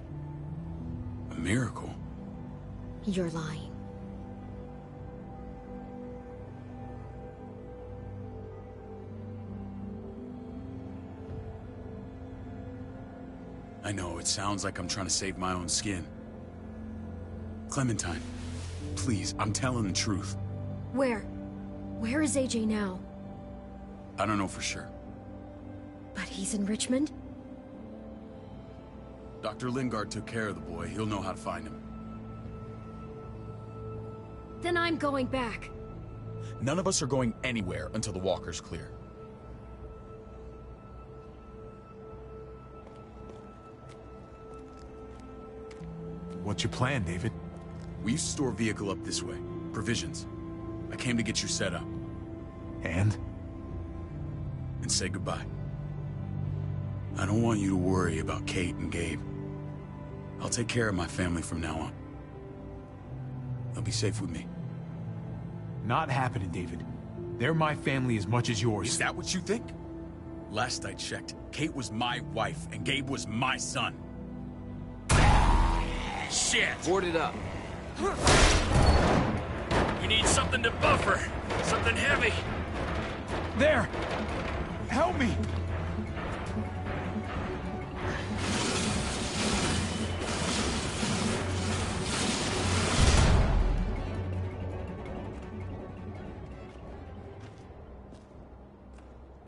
a miracle. You're lying. I know, it sounds like I'm trying to save my own skin. Clementine, please, I'm telling the truth. Where? Where is AJ now? I don't know for sure. But he's in Richmond? Dr. Lingard took care of the boy. He'll know how to find him. Then I'm going back. None of us are going anywhere until the walker's clear. What's your plan, David? We used to store a vehicle up this way. Provisions. I came to get you set up. And say goodbye. I don't want you to worry about Kate and Gabe. I'll take care of my family from now on. They'll be safe with me. Not happening, David. They're my family as much as yours. Is that what you think? Last I checked, Kate was my wife and Gabe was my son. Shit! Board it up. We need something to buffer. Something heavy. There! Help me!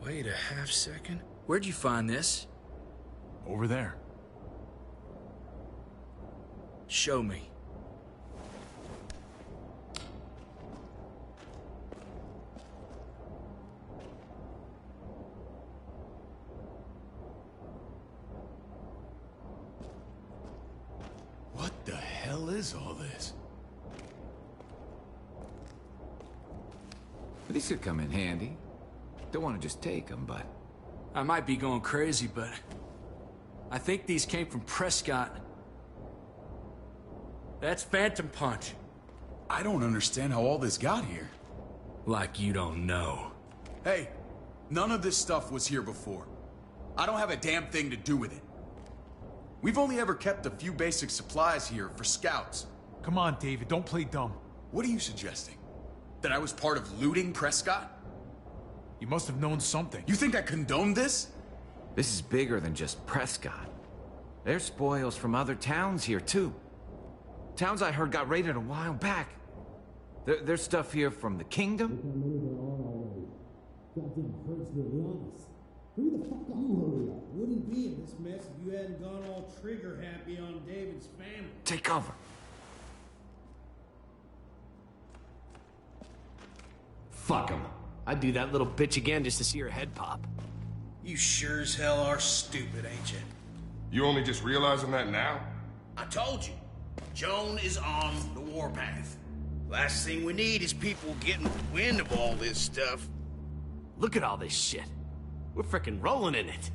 Wait a half second. Where'd you find this? Over there. Show me. What the hell is all this? These could come in handy. Don't want to just take them, but... I might be going crazy, but... I think these came from Prescott. That's Phantom Punch. I don't understand how all this got here. Like you don't know. Hey, none of this stuff was here before. I don't have a damn thing to do with it. We've only ever kept a few basic supplies here for scouts. Come on, David, don't play dumb. What are you suggesting? That I was part of looting Prescott? You must have known something. You think I condoned this? This is bigger than just Prescott. There's spoils from other towns here, too. Towns I heard got raided a while back. There's stuff here from the Kingdom. Who the fuck are you? Hurry up. Wouldn't be in this mess if you hadn't gone all trigger happy on David's family. Take cover. Fuck him. I'd do that little bitch again just to see her head pop. You sure as hell are stupid, ain't you? You only just realizing that now? I told you. Joan is on the warpath. Last thing we need is people getting wind of all this stuff. Look at all this shit. We're frickin' rolling in it.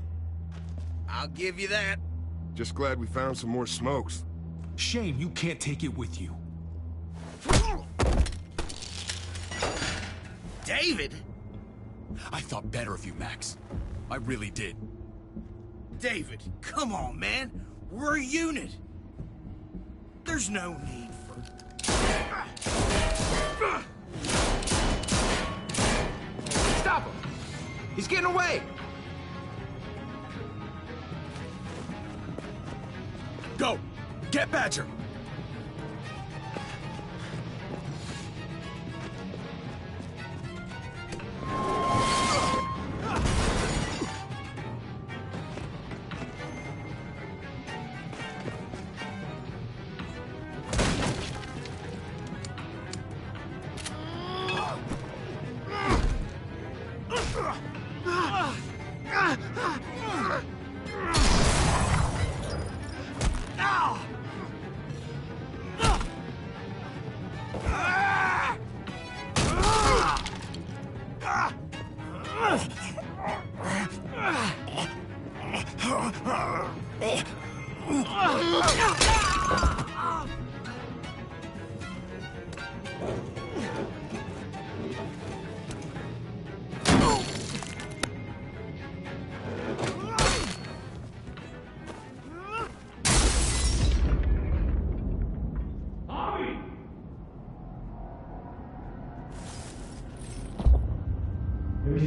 I'll give you that. Just glad we found some more smokes. Shame you can't take it with you. David? I thought better of you, Max. I really did. David, come on, man. We're a unit. There's no need for... Stop him! He's getting away! Go! Get Badger!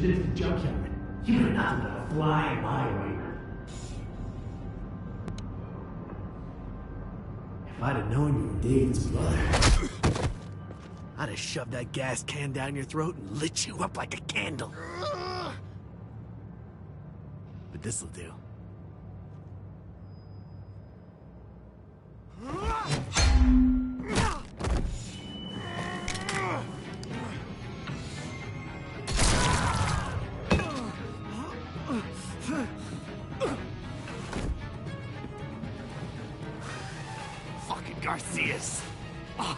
she's into the junkyard. You were nothing but a fly in my ointment. If I'd have known you were David's brother, I'd have shoved that gas can down your throat and lit you up like a candle. But this'll do. Fucking Garcias. Oh,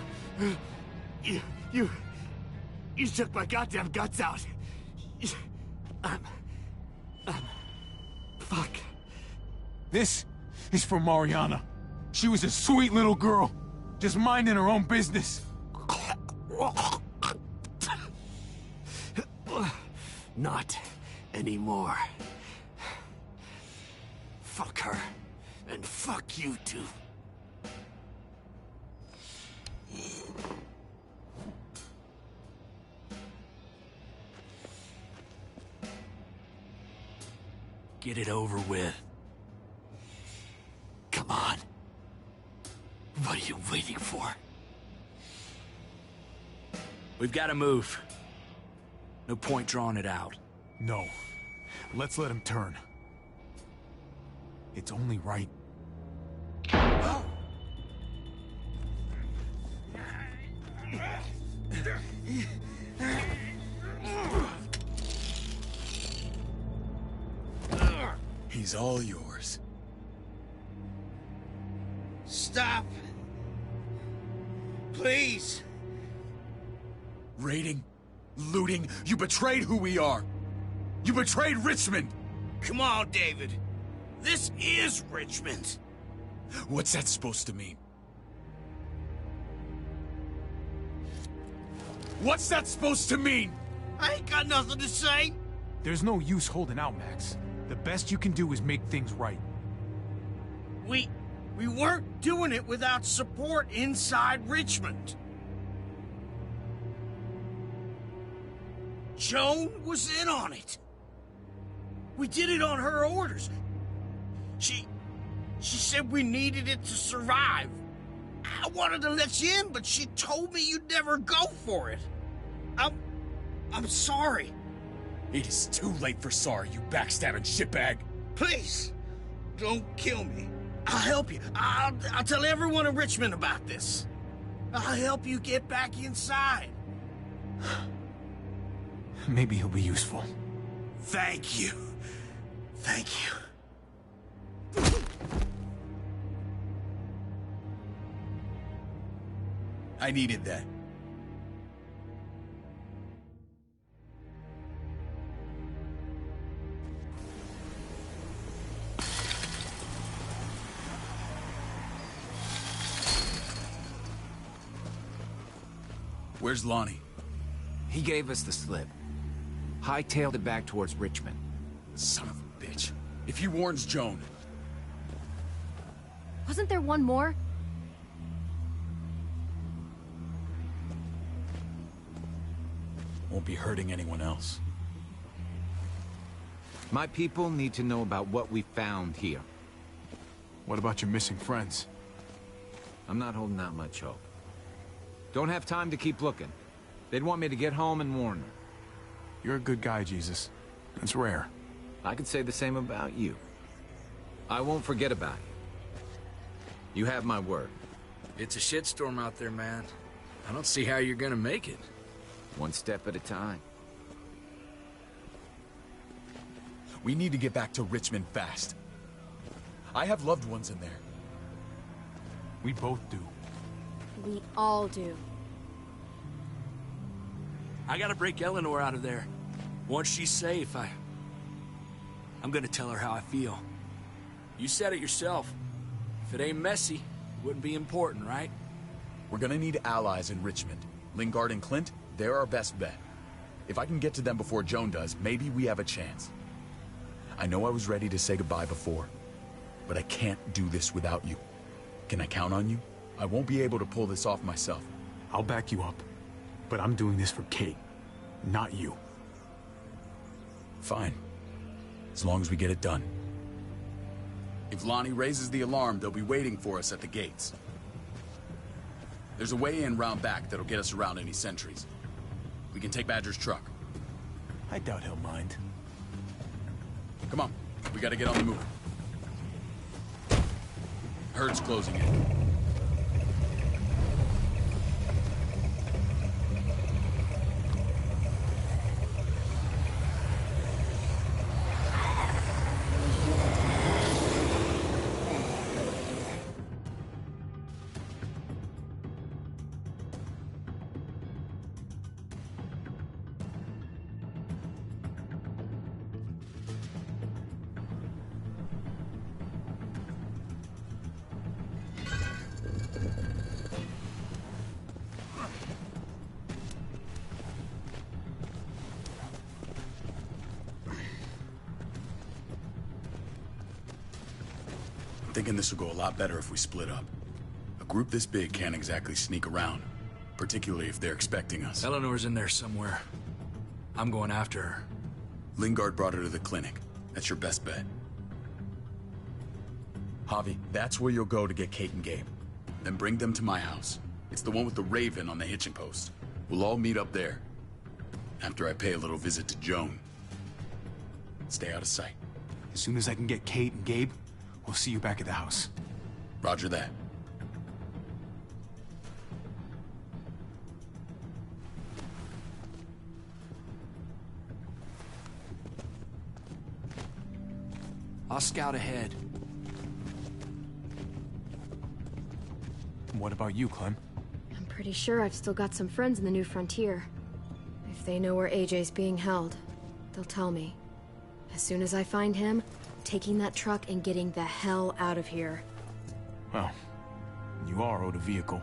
you took my goddamn guts out. Fuck. This is for Mariana. She was a sweet little girl, just minding her own business. Not anymore. Fuck her, and fuck you too. Get it over with. Come on. What are you waiting for? We've got to move. No point drawing it out. No. Let's let him turn. It's only right. He's all yours. Stop. Please. Raiding, looting, you betrayed who we are. You betrayed Richmond. Come on, David. This is Richmond. What's that supposed to mean? What's that supposed to mean? I ain't got nothing to say. There's no use holding out, Max. The best you can do is make things right. We weren't doing it without support inside Richmond. Joan was in on it. We did it on her orders. She said we needed it to survive. I wanted to let you in, but she told me you'd never go for it. I'm sorry. It is too late for sorry, you backstabbing shitbag. Please, don't kill me. I'll help you. I'll tell everyone in Richmond about this. I'll help you get back inside. Maybe he'll be useful. Thank you. Thank you. I needed that. Where's Lonnie? He gave us the slip. Hightailed it back towards Richmond. Son of a bitch. If he warns Joan... Wasn't there one more? Won't be hurting anyone else. My people need to know about what we found here. What about your missing friends? I'm not holding out much hope. Don't have time to keep looking. They'd want me to get home and warn them. You're a good guy, Jesus. That's rare. I could say the same about you. I won't forget about you. You have my word. It's a shitstorm out there, man. I don't see how you're gonna make it. One step at a time. We need to get back to Richmond fast. I have loved ones in there. We both do. We all do. I gotta break Eleanor out of there. Once she's safe, I'm gonna tell her how I feel. You said it yourself. If it ain't messy, it wouldn't be important, right? We're gonna need allies in Richmond. Lingard and Clint, they're our best bet. If I can get to them before Joan does, maybe we have a chance. I know I was ready to say goodbye before, but I can't do this without you. Can I count on you? I won't be able to pull this off myself. I'll back you up, but I'm doing this for Kate, not you. Fine. As long as we get it done. If Lonnie raises the alarm, they'll be waiting for us at the gates. There's a way in round back that'll get us around any sentries. We can take Badger's truck. I doubt he'll mind. Come on, we gotta get on the move. Herd's closing in. Thinking this will go a lot better if we split up. A group this big can't exactly sneak around, particularly if they're expecting us. Eleanor's in there somewhere. I'm going after her. Lingard brought her to the clinic. That's your best bet. Javi, that's where you'll go to get Kate and Gabe. Then bring them to my house. It's the one with the Raven on the hitching post. We'll all meet up there. After I pay a little visit to Joan. Stay out of sight. As soon as I can get Kate and Gabe, we'll see you back at the house. Roger that. I'll scout ahead. What about you, Clem? I'm pretty sure I've still got some friends in the New Frontier. If they know where AJ's being held, they'll tell me. As soon as I find him, taking that truck and getting the hell out of here. Well, you are owed a vehicle.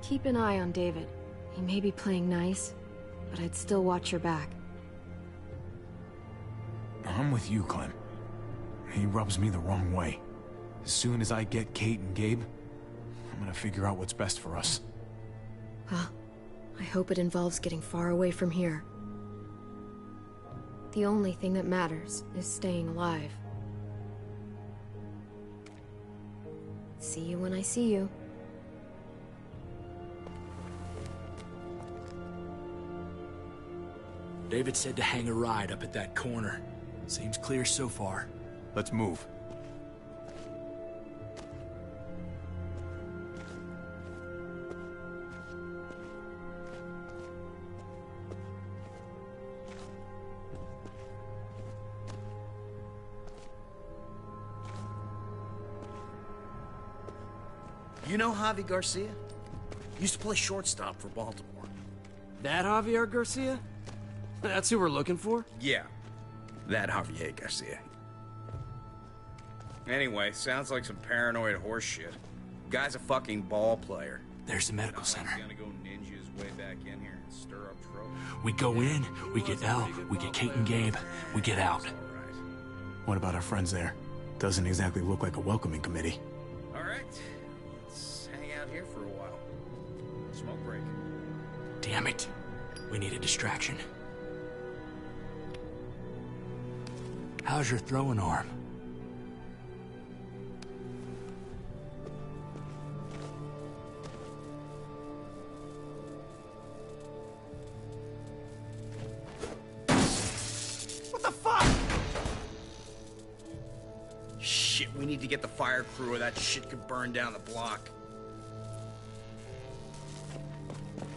Keep an eye on David. He may be playing nice, but I'd still watch your back. I'm with you, Clem. He rubs me the wrong way. As soon as I get Kate and Gabe, I'm gonna figure out what's best for us. Well, I hope it involves getting far away from here. The only thing that matters is staying alive. See you when I see you. David said to hang a ride up at that corner. Seems clear so far. Let's move. You know Javi Garcia? Used to play shortstop for Baltimore. That Javier Garcia? That's who we're looking for? Yeah, that Javier Garcia. Anyway, sounds like some paranoid horse shit. Guy's a fucking ball player. There's the medical center. He's gonna go ninja his way back in here and stir up trouble. We go in, we get Elle, we get Kate and Gabe, we get out. What about our friends there? Doesn't exactly look like a welcoming committee. All right, let's hang out here for a while. Smoke break. Damn it. We need a distraction. How's your throwing arm? What the fuck? Shit, we need to get the fire crew or that shit could burn down the block.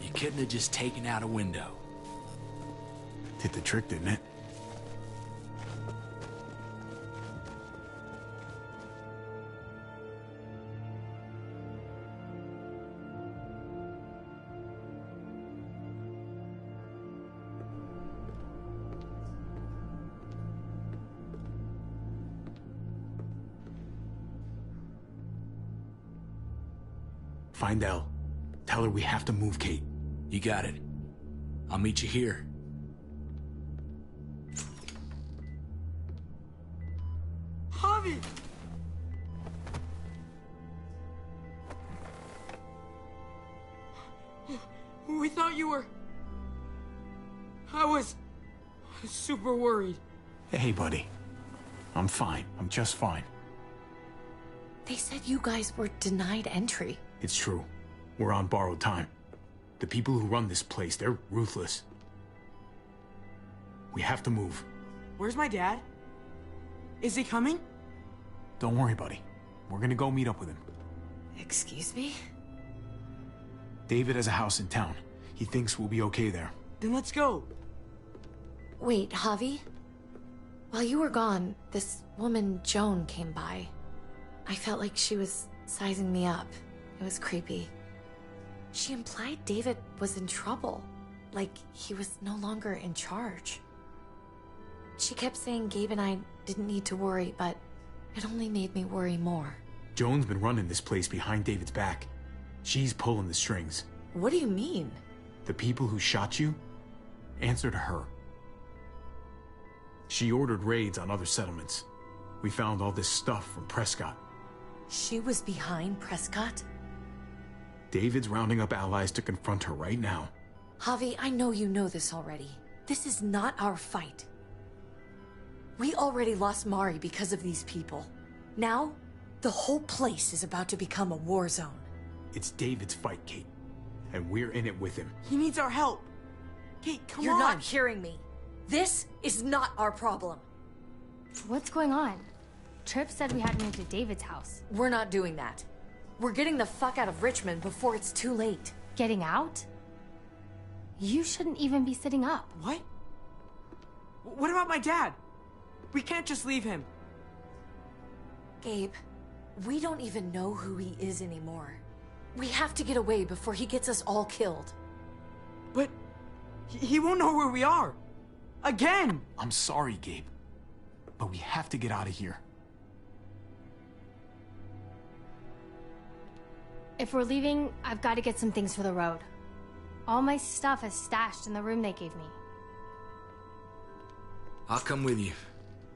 You couldn't have just taken out a window. Did the trick, didn't it? Find Elle. Tell her we have to move Kate. You got it. I'll meet you here. Javi! We thought you were... I was super worried. Hey, buddy. I'm fine. I'm just fine. They said you guys were denied entry. It's true. We're on borrowed time. The people who run this place, they're ruthless. We have to move. Where's my dad? Is he coming? Don't worry, buddy. We're gonna go meet up with him. Excuse me? David has a house in town. He thinks we'll be okay there. Then let's go. Wait, Javi? While you were gone, this woman, Joan, came by. I felt like she was sizing me up. It was creepy. She implied David was in trouble. Like he was no longer in charge. She kept saying Gabe and I didn't need to worry, but it only made me worry more. Joan's been running this place behind David's back. She's pulling the strings. What do you mean? The people who shot you answer to her. She ordered raids on other settlements. We found all this stuff from Prescott. She was behind Prescott? David's rounding up allies to confront her right now. Javi, I know you know this already. This is not our fight. We already lost Mari because of these people. Now, the whole place is about to become a war zone. It's David's fight, Kate. And we're in it with him. He needs our help. Kate, come on. You're not hearing me. This is not our problem. What's going on? Tripp said we had to move to David's house. We're not doing that. We're getting the fuck out of Richmond before it's too late. Getting out? You shouldn't even be sitting up. What? What about my dad? We can't just leave him. Gabe, we don't even know who he is anymore. We have to get away before he gets us all killed. But he won't know where we are. Again! I'm sorry, Gabe. But we have to get out of here. If we're leaving, I've got to get some things for the road. All my stuff is stashed in the room they gave me. I'll come with you.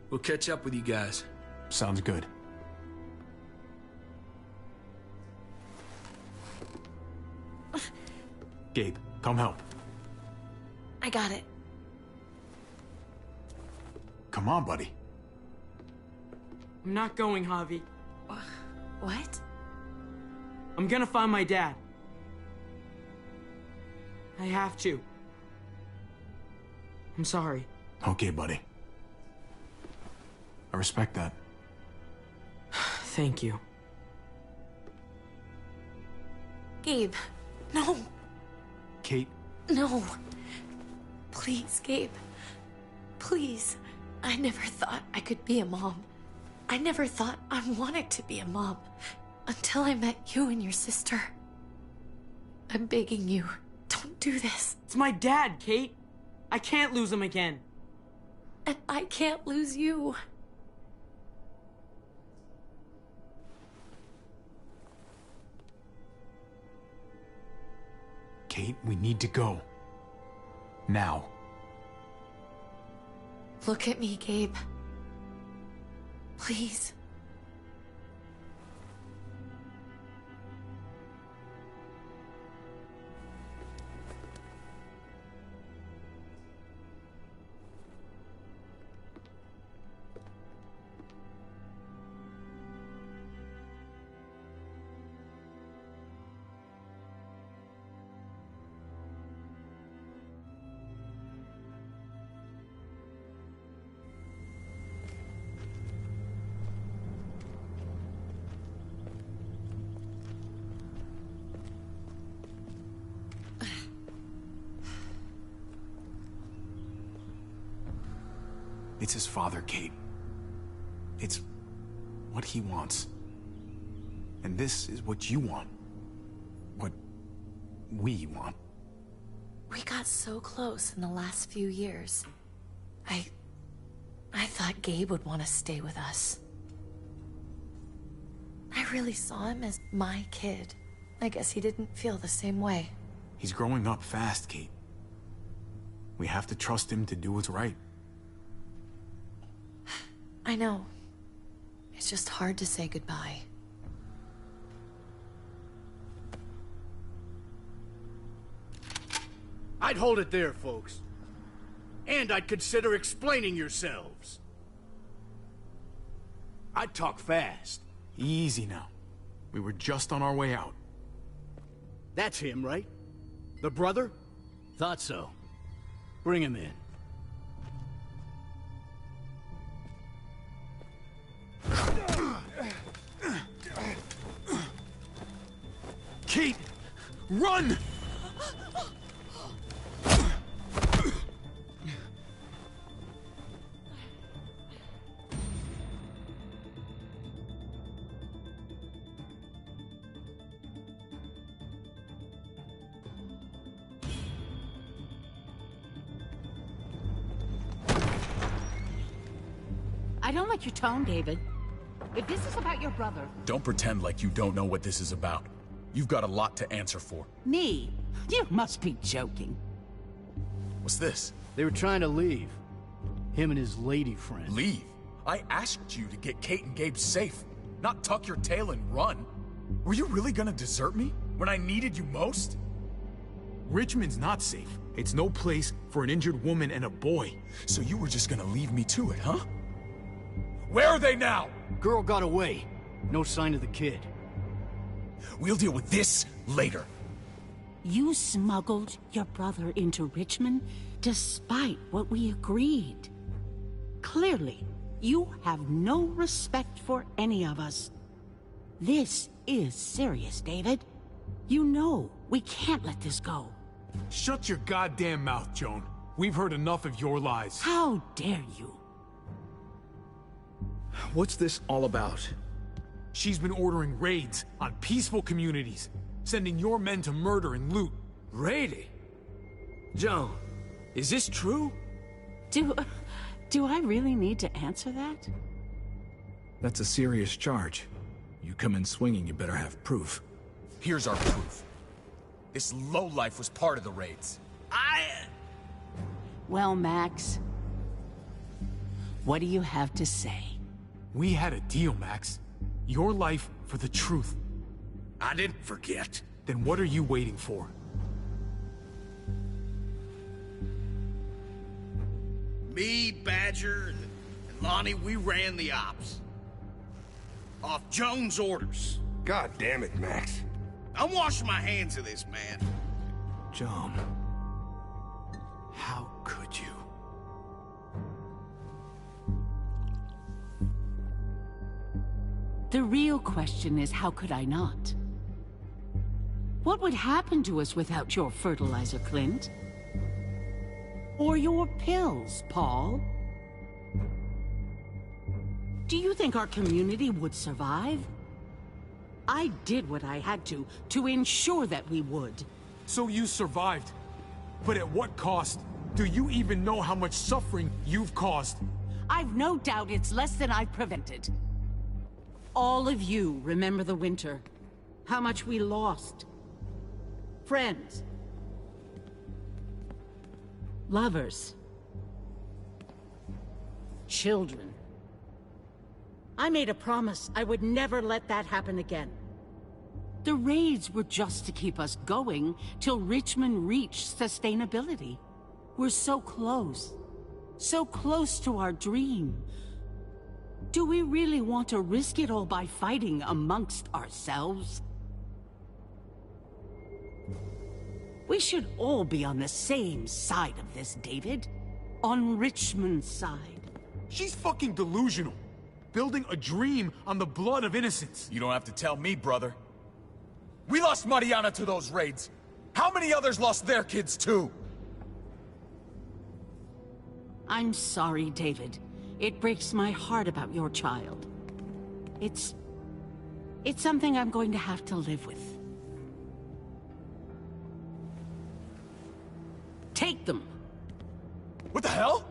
We'll catch up with you guys. Sounds good. Gabe, come help. I got it. Come on, buddy. I'm not going, Javi. What? I'm gonna find my dad. I have to. I'm sorry. Okay, buddy. I respect that. Thank you. Gabe, no. Kate? No. Please, Gabe. Please. I never thought I could be a mom. I never thought I wanted to be a mom. Until I met you and your sister. I'm begging you, don't do this. It's my dad, Kate. I can't lose him again. And I can't lose you. Kate, we need to go. Now. Look at me, Gabe. Please. It's his father, Kate. It's what he wants. And this is what you want. What we want. We got so close in the last few years. I thought Gabe would want to stay with us. I really saw him as my kid. I guess he didn't feel the same way. He's growing up fast, Kate. We have to trust him to do what's right. I know. It's just hard to say goodbye. I'd hold it there, folks. And I'd consider explaining yourselves. I'd talk fast. Easy now. We were just on our way out. That's him, right? The brother? Thought so. Bring him in. Kate! Run! I don't like your tone, David. If this is about your brother... Don't pretend like you don't know what this is about. You've got a lot to answer for. Me? You must be joking. What's this? They were trying to leave. Him and his lady friend. Leave? I asked you to get Kate and Gabe safe, not tuck your tail and run. Were you really gonna desert me when I needed you most? Richmond's not safe. It's no place for an injured woman and a boy. So you were just gonna leave me to it, huh? Where are they now? Girl got away. No sign of the kid. We'll deal with this later. You smuggled your brother into Richmond despite what we agreed. Clearly, you have no respect for any of us. This is serious, David. You know we can't let this go. Shut your goddamn mouth, Joan. We've heard enough of your lies. How dare you? What's this all about? She's been ordering raids on peaceful communities, sending your men to murder and loot. Raiding? Joan, is this true? Do I really need to answer that? That's a serious charge. You come in swinging, you better have proof. Here's our proof. This lowlife was part of the raids. Well, Max, what do you have to say? We had a deal, Max. Your life for the truth. I didn't forget. Then what are you waiting for? Me, Badger, and Lonnie, we ran the ops. Off Joan's orders. God damn it, Max. I'm washing my hands of this, man. Joan. How could you? The real question is, how could I not? What would happen to us without your fertilizer, Clint? Or your pills, Paul? Do you think our community would survive? I did what I had to ensure that we would. So you survived. But at what cost? Do you even know how much suffering you've caused? I've no doubt it's less than I've prevented. All of you remember the winter. How much we lost. Friends. Lovers. Children. I made a promise I would never let that happen again. The raids were just to keep us going till Richmond reached sustainability. We're so close. So close to our dream. Do we really want to risk it all by fighting amongst ourselves? We should all be on the same side of this, David. On Richmond's side. She's fucking delusional. Building a dream on the blood of innocents. You don't have to tell me, brother. We lost Mariana to those raids. How many others lost their kids too? I'm sorry, David. It breaks my heart about your child. It's something I'm going to have to live with. Take them. What the hell?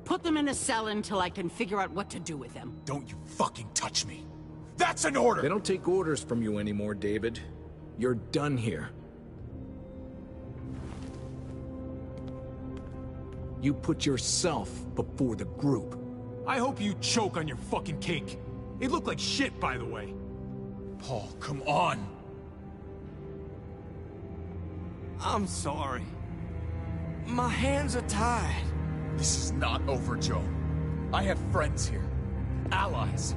Put them in a cell until I can figure out what to do with them. Don't you fucking touch me. That's an order! They don't take orders from you anymore, David. You're done here. You put yourself before the group. I hope you choke on your fucking cake. It looked like shit, by the way. Paul, come on! I'm sorry. My hands are tied. This is not over, Joe. I have friends here. Allies.